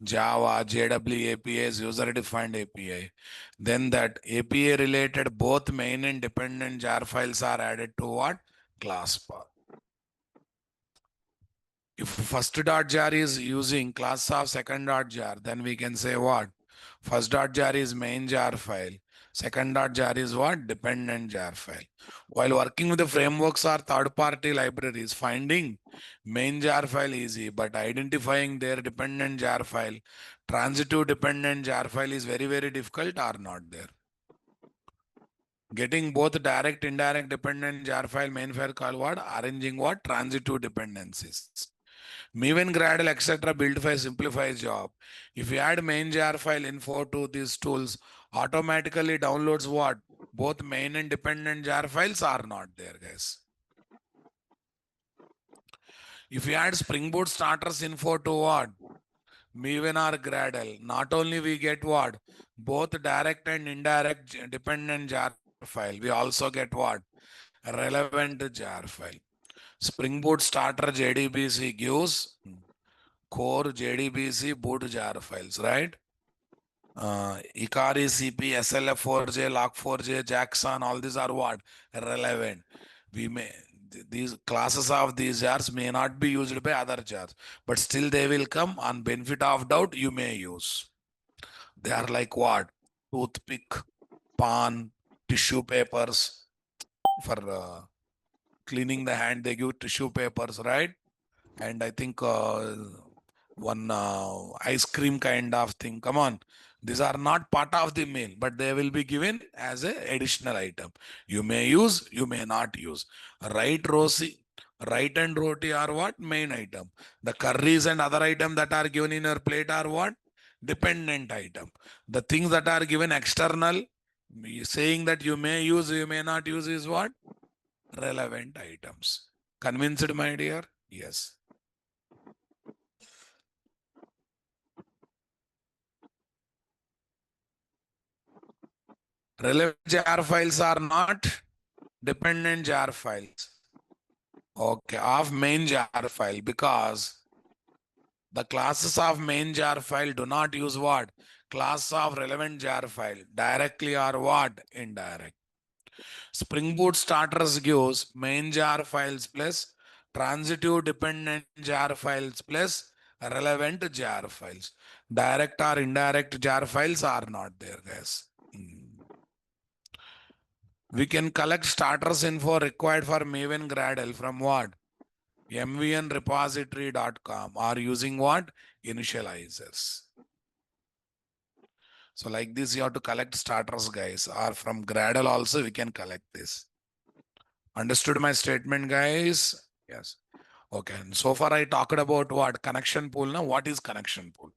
Java, JW APIs, user-defined API, then that API related both main and dependent jar files are added to what? Class path. If first dot jar is using class of second dot jar, then we can say what? First dot jar is main jar file. Second dot jar is what? Dependent jar file. While working with the frameworks or third-party libraries, finding main jar file easy, but identifying their dependent jar file, transitive dependent jar file is very, very difficult or not there. Getting both direct, indirect dependent jar file, main file called what? Arranging what? Transitive dependencies. Maven, Gradle, etc. build file simplifies job. If you add main jar file info to these tools, automatically downloads what? Both main and dependent jar files are not there, guys. If you add Spring Boot starters info to what? Maven or Gradle, not only we get what? Both direct and indirect dependent jar file, we also get what? Relevant jar file. Spring Boot starter JDBC gives core JDBC boot jar files, right? Hikari CP, SLF4J, Log4j, Jackson, all these are what? Relevant. We may, these classes of these jars may not be used by other jars, but still they will come. On benefit of doubt, you may use. They are like what? Toothpick, pan, tissue papers, for cleaning the hand. They give tissue papers, right? And I think one ice cream kind of thing. Come on, these are not part of the meal, but they will be given as a additional item. You may use, you may not use. Right and roti are what? Main item. The curries and other item that are given in your plate are what? Dependent item. The things that are given external, saying that you may use, you may not use, is what? Relevant items. Convinced, my dear? Yes. Relevant jar files are not dependent jar files. Okay, of main jar file, because the classes of main jar file do not use what? Class of relevant jar file directly or what? Indirect. Spring Boot starters gives main jar files plus transitive dependent jar files plus relevant jar files. Direct or indirect jar files are not there, guys. We can collect starters info required for Maven Gradle from what? mvnrepository.com or using what? Initializers. So like this, you have to collect starters, guys, or from Gradle also we can collect this. Understood my statement, guys? Yes. Okay. And so far I talked about what? Connection pool. Now, what is connection pool?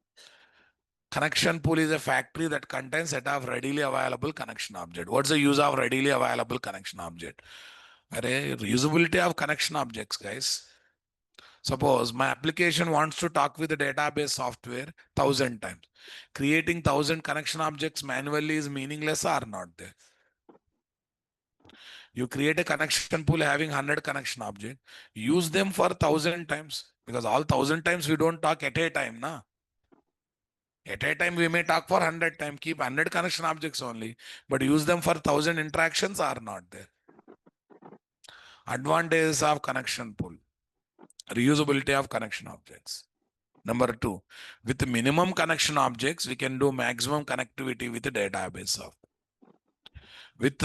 Connection pool is a factory that contains set of readily available connection object. What's the use of readily available connection object? Usability of connection objects, guys. Suppose my application wants to talk with the database software 1,000 times. Creating 1,000 connection objects manually is meaningless or not there. You create a connection pool having 100 connection objects. Use them for 1,000 times, because all 1,000 times we don't talk at a time, na? At a time we may talk for 100 times. Keep 100 connection objects only, but use them for 1,000 interactions are not there. Advantages of connection pool. Reusability of connection objects. Number two, with minimum connection objects, we can do maximum connectivity with the database of. With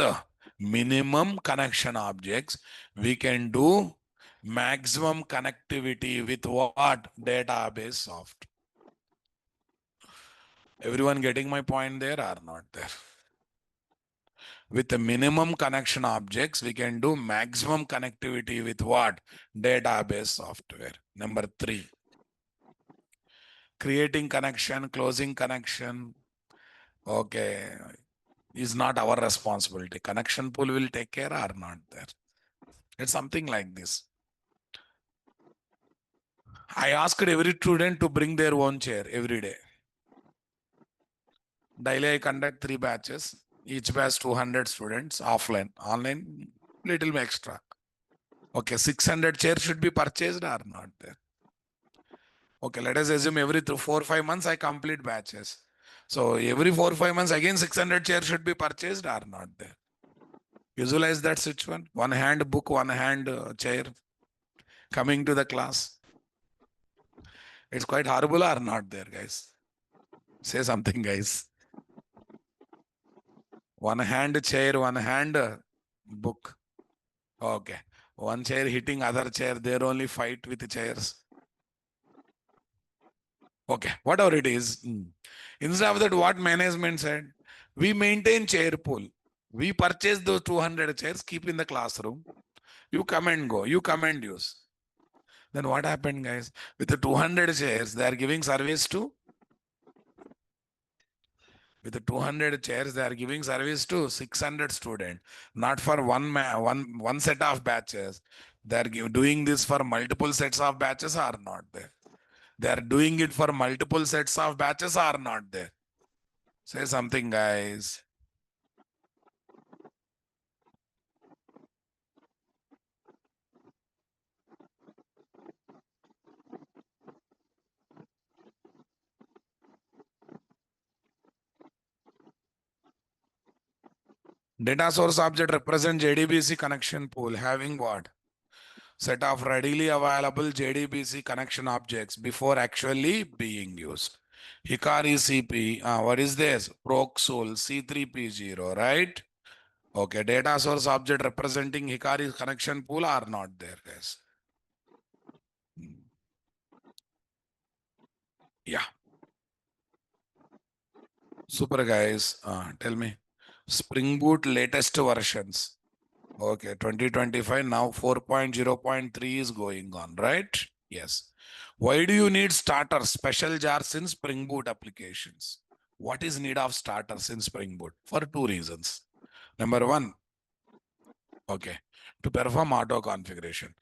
minimum connection objects, we can do maximum connectivity with what? Database soft. Everyone getting my point there or not there? With the minimum connection objects, we can do maximum connectivity with what? Database software. Number three, creating connection, closing connection. Okay, is not our responsibility. Connection pool will take care or not there. It's something like this. I asked every student to bring their own chair every day. Daily I conduct 3 batches. Each batch 200 students, offline. Online, little extra. Okay, 600 chairs should be purchased or not there. Okay, let us assume every 4 or 5 months I complete batches. So every 4 or 5 months again 600 chairs should be purchased or not there. Visualize that situation. One hand book, one hand chair coming to the class. It's quite horrible or not there, guys? Say something, guys. One hand chair, one hand book. Okay. One chair hitting other chair. There only fight with chairs. Okay. Whatever it is. Instead of that, what management said? We maintain chair pool. We purchase those 200 chairs, keep in the classroom. You come and go. You come and use. Then what happened, guys? With the 200 chairs, they are giving service to. With the 200 chairs, they are giving service to 600 students, not for one set of batches. They are doing this for multiple sets of batches or not there. They are doing it for multiple sets of batches or not there. Say something, guys. Data source object represents JDBC connection pool having what? Set of readily available JDBC connection objects before actually being used. Hikari CP, what is this? Proxul C3P0, right? Okay, data source object representing Hikari's connection pool are not there, guys. Yeah. Super, guys. Tell me. Spring Boot latest versions. Okay, 2025. Now 4.0.3 is going on, right? Yes. Why do you need starters, special jars in Spring Boot applications? What is need of starters in Spring Boot? For two reasons. Number one, okay, to perform auto configuration.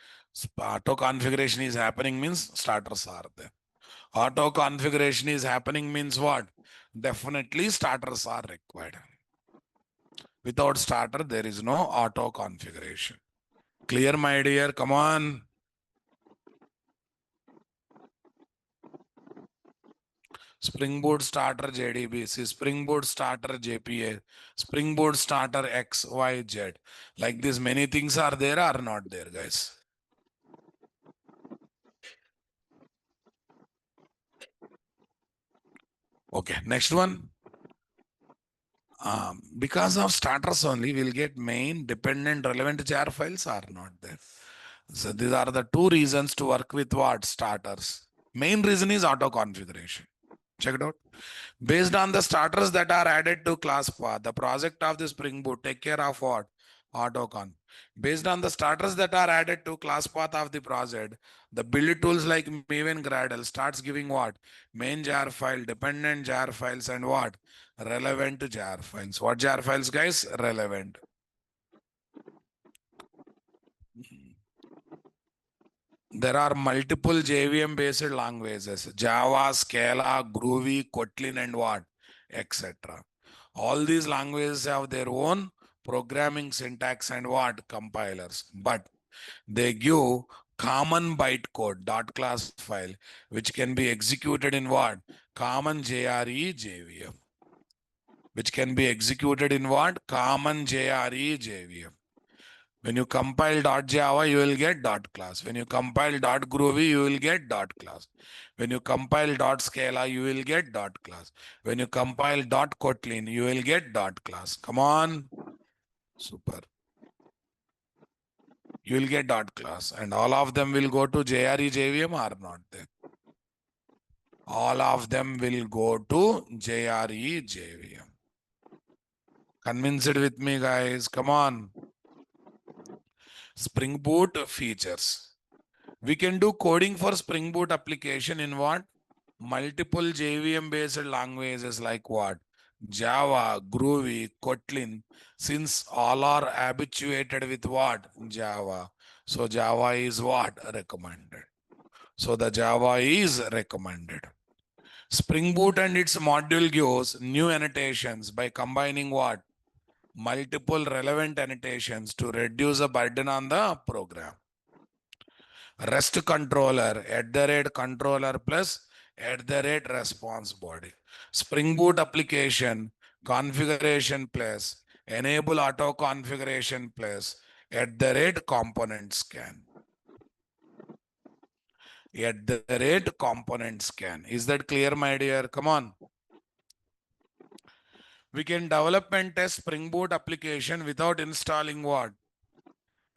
Auto configuration is happening means starters are there. Auto configuration is happening means what? Definitely starters are required. Without starter, there is no auto configuration. Clear, my dear? Come on. Spring Boot starter JDBC, Spring Boot starter JPA, Spring Boot starter XYZ. Like this, many things are there or not there, guys. Okay, next one. Because of starters only, we'll get main, dependent, relevant jar files are not there. So these are the two reasons to work with what? Starters. Main reason is auto configuration. Check it out. Based on the starters that are added to class path, the project of the Spring Boot take care of what? Autocon. Based on the starters that are added to class path of the project, the build tools like Maven Gradle starts giving what? Main jar file, dependent jar files, and what? Relevant jar files. What jar files, guys? Relevant. There are multiple JVM based languages: Java, Scala, Groovy, Kotlin, and what? Etc. All these languages have their own programming syntax and what? Compilers. But they give common bytecode dot class file, which can be executed in what? Common JRE JVM. Which can be executed in what? Common JRE JVM. When you compile .java, you will get .class. When you compile .groovy, you will get .class. When you compile .scala, you will get .class. When you compile .kotlin, you will get .class. Come on. Super. You will get .class. And all of them will go to JRE JVM or not there. All of them will go to JRE JVM. Convince it with me, guys. Come on. Spring Boot features. We can do coding for Spring Boot application in what? Multiple JVM based languages like what? Java, Groovy, Kotlin, since all are habituated with what? Java. So Java is what? Recommended. So the Java is recommended. Spring Boot and its module gives new annotations by combining what? Multiple relevant annotations to reduce the burden on the program. REST controller, controller plus response body. Spring Boot application, configuration plus, enable auto configuration plus, component scan. Component scan. Is that clear, my dear? Come on. We can develop and test Spring Boot application without installing what?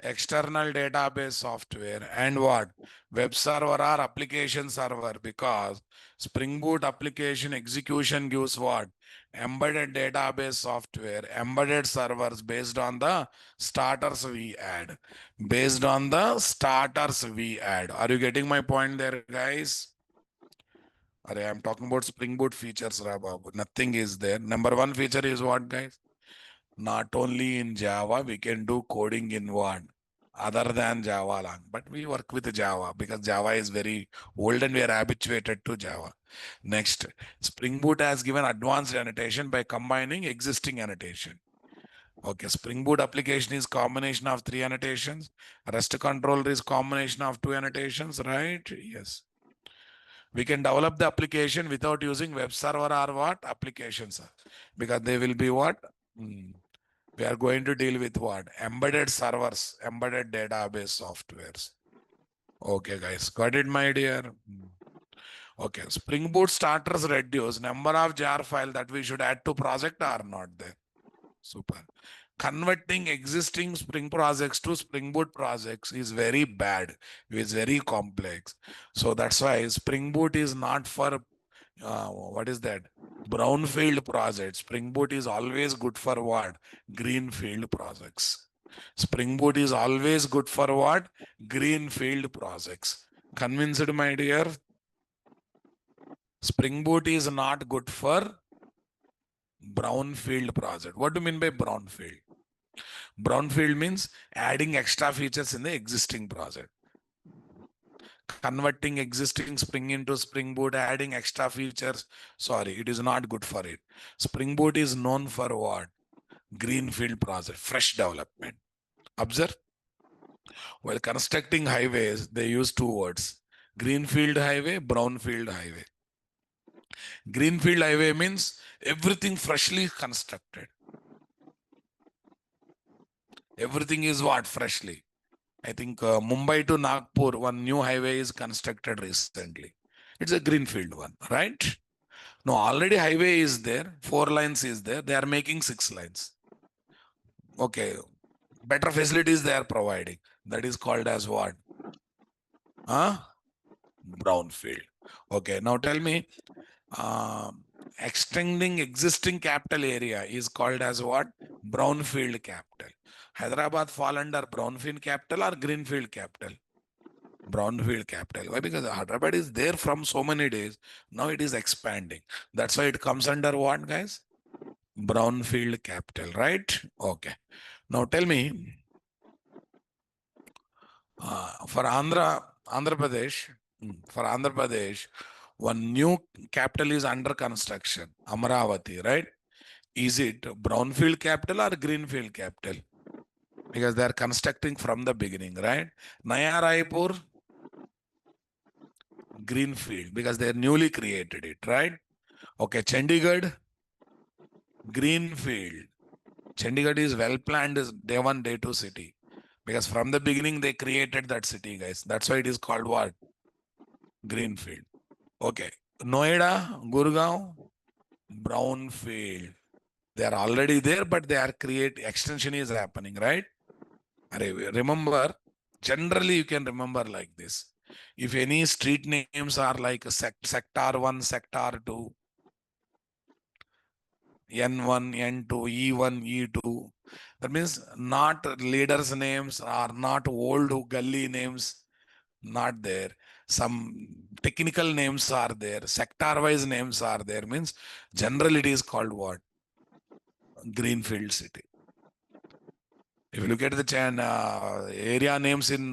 External database software and what? Web server or application server, because Spring Boot application execution gives what? Embedded database software, embedded servers based on the starters we add. Based on the starters we add. Are you getting my point there, guys? I'm talking about Spring Boot features, Rababu. Nothing is there. Number one feature is what, guys? Not only in Java, we can do coding in what? Other than Java lang. But we work with Java because Java is very old and we are habituated to Java. Next, Spring Boot has given advanced annotation by combining existing annotation. Okay, Spring Boot application is combination of 3 annotations. REST controller is combination of 2 annotations, right? Yes. We can develop the application without using web server or what? Applications. Because they will be what? We are going to deal with what? Embedded servers, embedded database softwares. Okay, guys. Got it, my dear? Okay. Spring Boot starters reduce number of jar file that we should add to project are not there. Super. Converting existing Spring projects to Spring Boot projects is very bad. It's very complex. So that's why Spring Boot is not for what is that? Brownfield projects. Spring Boot is always good for what? Greenfield projects. Spring Boot is always good for what? Greenfield projects. Convinced, my dear? Spring Boot is not good for brownfield project. What do you mean by brownfield? Brownfield means adding extra features in the existing project. Converting existing Spring into Spring Boot, adding extra features. Sorry, it is not good for it. Spring Boot is known for what? Greenfield project, fresh development. Observe. While constructing highways, they use two words: greenfield highway, brownfield highway. Greenfield highway means everything freshly constructed. Everything is what? Freshly. I think Mumbai to Nagpur, one new highway is constructed recently. It's a greenfield one, right? No, already highway is there, 4 lanes is there. They are making 6 lanes. Okay, better facilities they are providing. That is called as what? Huh? Brownfield. Okay, now tell me, extending existing capital area is called as what? Brownfield capital. Hyderabad fall under brownfield capital or greenfield capital? Brownfield capital. Why? Because Hyderabad is there from so many days. Now it is expanding. That's why it comes under what, guys? Brownfield capital, right? Okay. Now tell me, for Andhra Pradesh, one new capital is under construction, Amaravati, right? Is it brownfield capital or greenfield capital? Because they are constructing from the beginning, right? Naya Raipur, greenfield, because they newly created it, right? Okay, Chandigarh, greenfield. Chandigarh is well planned, is day 1, day 2 city. Because from the beginning, they created that city, guys. That's why it is called what? Greenfield. Okay. Noida, Gurgaon, brownfield. They are already there, but they are extension is happening, right? Remember, generally you can remember like this. If any street names are like sector 1, sector 2, N1, N2, E1, E2, that means not leaders' names are not old gully names, not there. Some technical names are there, sector-wise names are there, means generally it is called what? Greenfield city. If you look at the area names in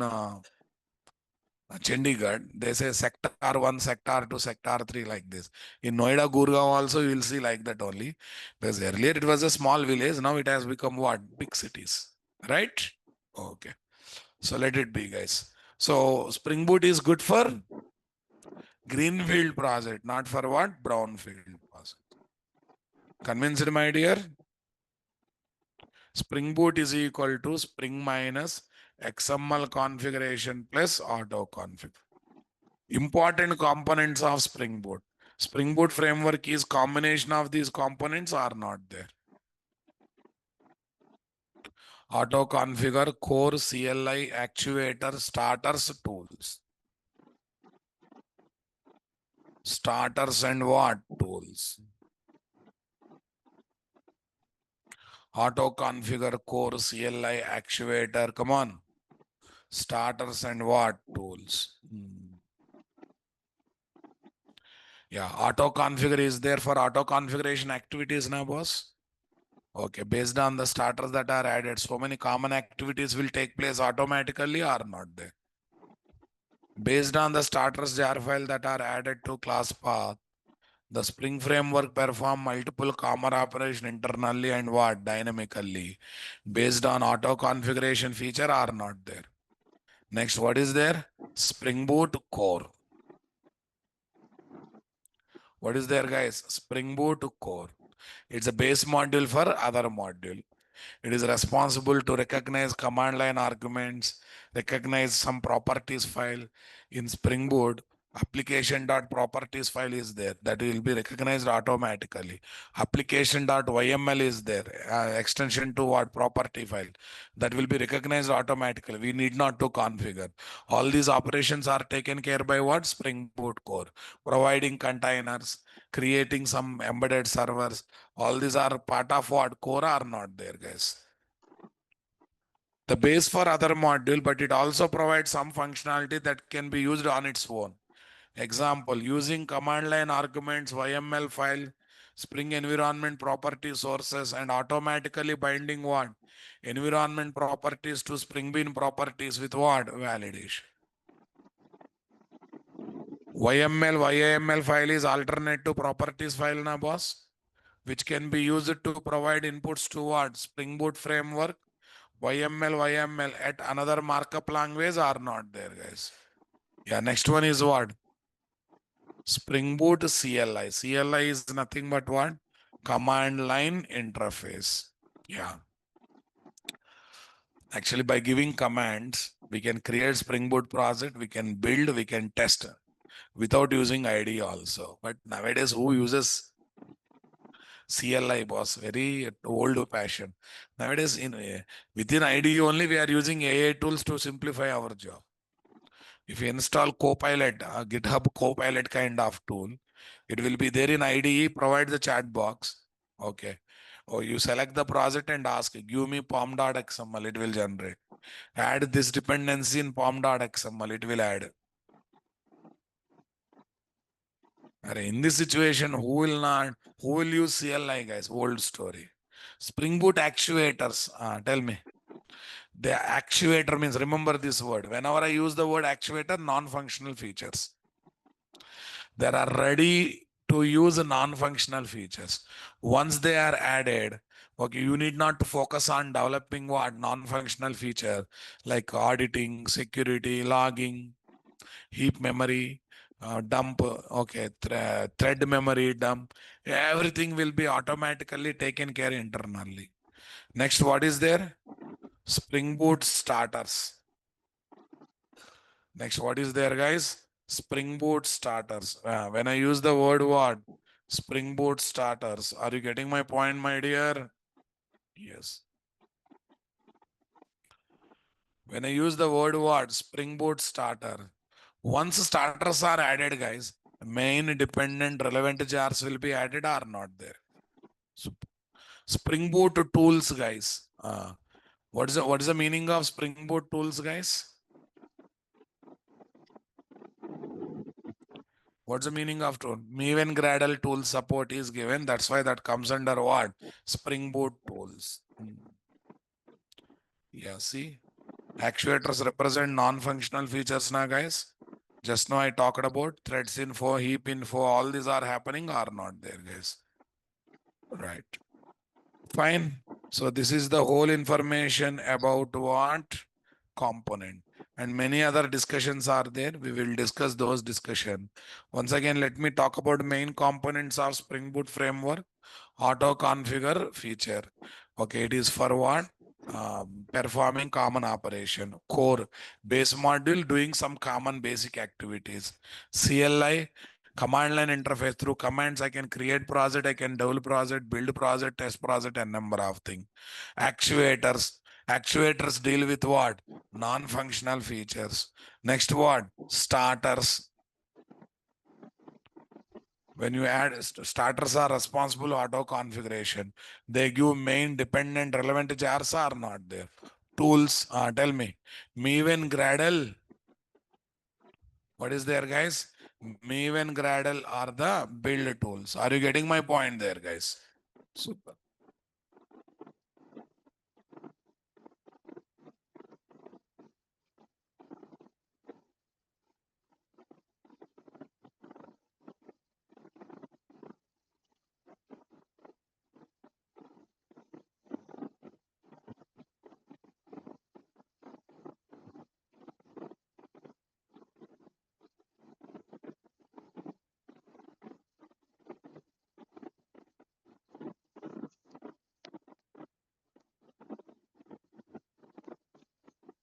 Chandigarh, they say sector 1, sector 2, sector 3 like this. In Noida, Gurgaon also you will see like that only. Because earlier it was a small village, now it has become what? Big cities, right? Okay. So let it be, guys. So Spring Boot is good for greenfield project, not for what? Brownfield project. Convinced, my dear? Spring Boot is equal to Spring minus XML configuration plus auto config. Important components of Spring Boot. Spring Boot framework is combination of these components are not there. Auto configure, core, CLI, actuator, starters, tools. Starters and what? Tools. Auto configure, core, CLI, actuator. Come on. Starters and what? Tools. Yeah, auto configure is there for auto configuration activities now, boss. Okay, based on the starters that are added, so many common activities will take place automatically or not there. Based on the starters jar file that are added to class path, the Spring framework perform multiple common operation internally and what? Dynamically. Based on auto configuration feature are not there. Next, what is there? Spring Boot core. What is there, guys? Spring Boot core. It's a base module for other module. It is responsible to recognize command line arguments, recognize some properties file in Spring Boot. Application.properties file is there that will be recognized automatically. Application.yml is there, extension to what property file that will be recognized automatically. We need not to configure. All these operations are taken care by what? Spring Boot core, providing containers, creating some embedded servers. All these are part of what? Core are not there, guys. The base for other module, but it also provides some functionality that can be used on its own. Example, using command line arguments, YML file, Spring environment property sources, and automatically binding what? Environment properties to Spring Bean properties with what? Validation. YAML file is alternate to properties file na boss, which can be used to provide inputs to what? Spring Boot framework. YML at another markup language are not there, guys. Yeah, next one is what? Spring Boot CLI. CLI is nothing but what? Command line interface. Yeah. Actually, by giving commands, we can create Spring Boot project, we can build, we can test without using IDE also. But nowadays, who uses CLI, boss? Very old fashion. Nowadays, within IDE only, we are using AI tools to simplify our job. If you install Copilot, GitHub Copilot kind of tool, it will be there in IDE, provide the chat box. Okay. Or you select the project and ask, give me pom.xml, it will generate. Add this dependency in pom.xml, it will add. In this situation, who will use CLI, guys? Old story. Spring Boot actuators, tell me. The actuator means, remember this word. Whenever I use the word actuator, non-functional features. There are ready to use non-functional features. Once they are added, okay, you need not to focus on developing what non-functional feature like auditing, security, logging, heap memory, dump, okay, thread memory dump. Everything will be automatically taken care internally. Next, what is there? Spring Boot starters. Next, what is there, guys? Spring Boot starters. When I use the word what? Spring Boot starters. Are you getting my point, my dear? Yes. When I use the word what? Spring Boot starter. Once starters are added, guys, main dependent relevant jars will be added or not there. So, Spring Boot tools, guys. What is the meaning of Spring Boot tools, guys? What's the meaning of tool? Maven Gradle tool support is given. That's why that comes under what? Spring Boot tools. Yeah, see? Actuators represent non-functional features now, guys. Just now I talked about threads info, heap info, all these are happening or not there, guys. Right. Fine. So this is the whole information about what? Component. And many other discussions are there. We will discuss those discussion. Once again, let me talk about main components of Spring Boot framework. Auto configure feature. Okay, it is for what? Performing common operation. Core, base module doing some common basic activities. CLI, command line interface. Through commands, I can create project, I can develop project, build project, test project, and number of things. Actuators. Actuators deal with what? Non-functional features. Next what? Starters. When you add starters are responsible auto configuration. They give main dependent relevant jars are not there. Tools, tell me. Maven Gradle. What is there, guys? Maven Gradle are the build tools. Are you getting my point there, guys? Super.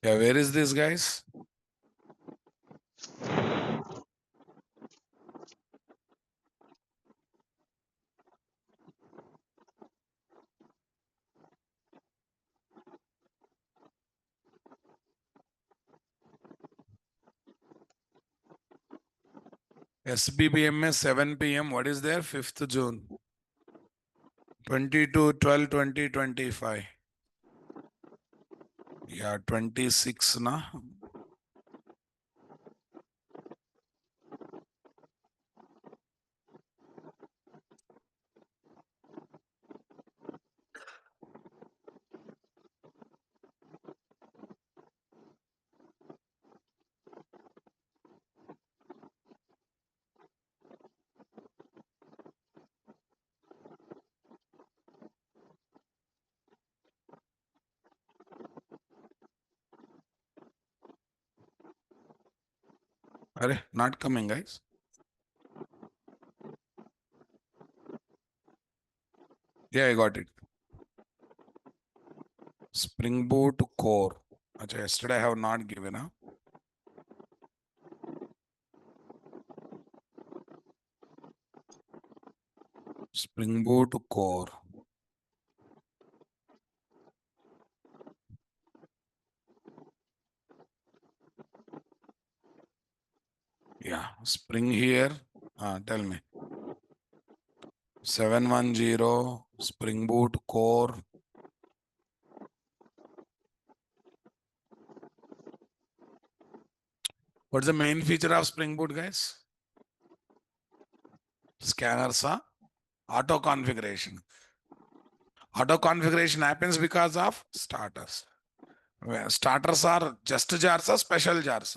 Yeah, where is this, guys? SBBM में 7 p.m. What is there? 5th June. 22/12/2025. Yeah, 26 na. Arey, not coming, guys. Yeah, I got it. Spring Boot core. Achha, yesterday I have not given up. Spring Boot core. Yeah, Spring here. Tell me. 710 Spring Boot core. What's the main feature of Spring Boot, guys? Scanners are auto configuration. Auto configuration happens because of starters. Starters are just jars or special jars.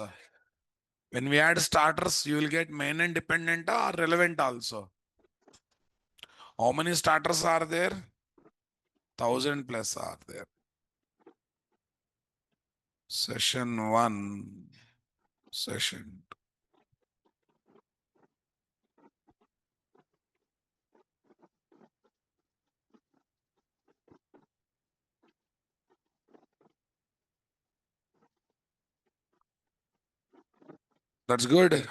When we add starters, you will get main and dependent or relevant also. How many starters are there? 1000 plus are there. Session 1, session 2. That's good.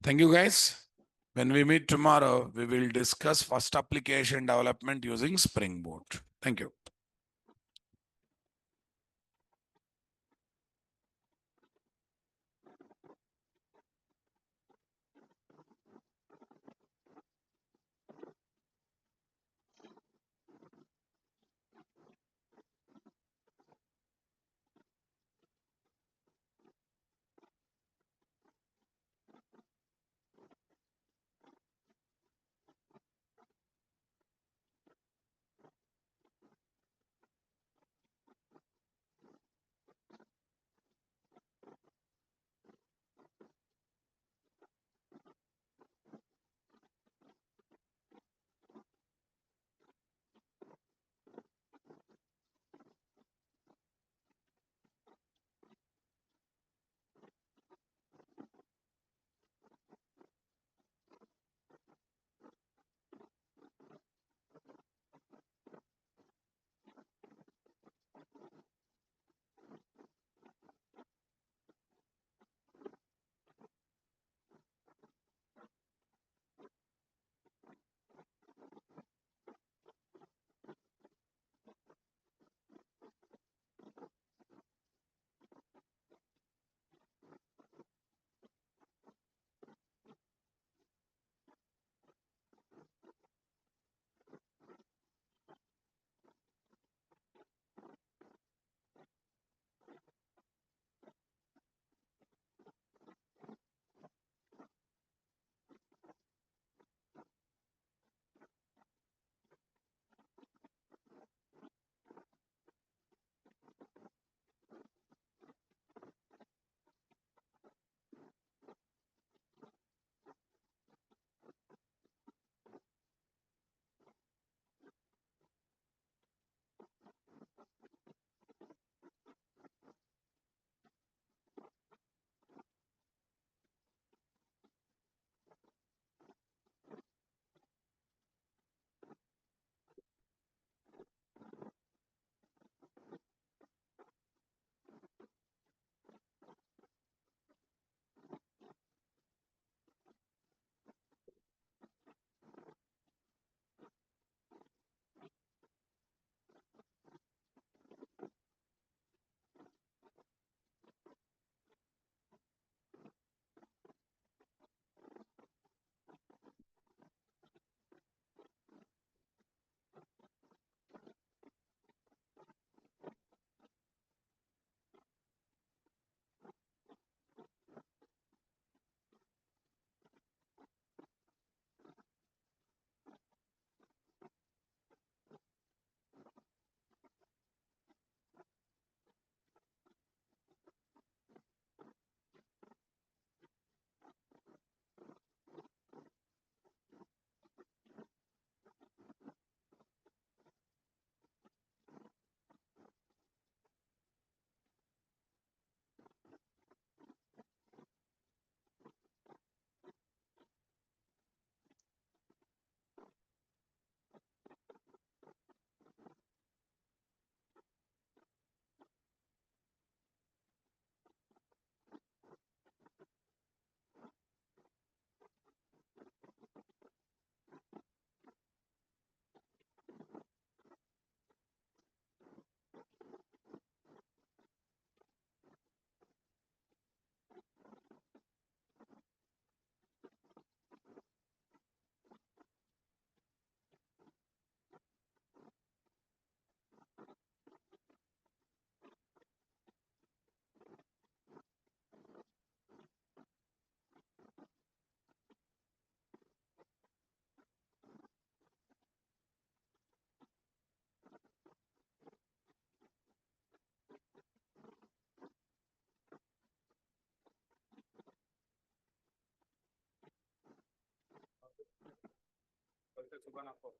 Thank you, guys. When we meet tomorrow, we will discuss first application development using Spring Boot. Thank you. Mr. Subhan Akko.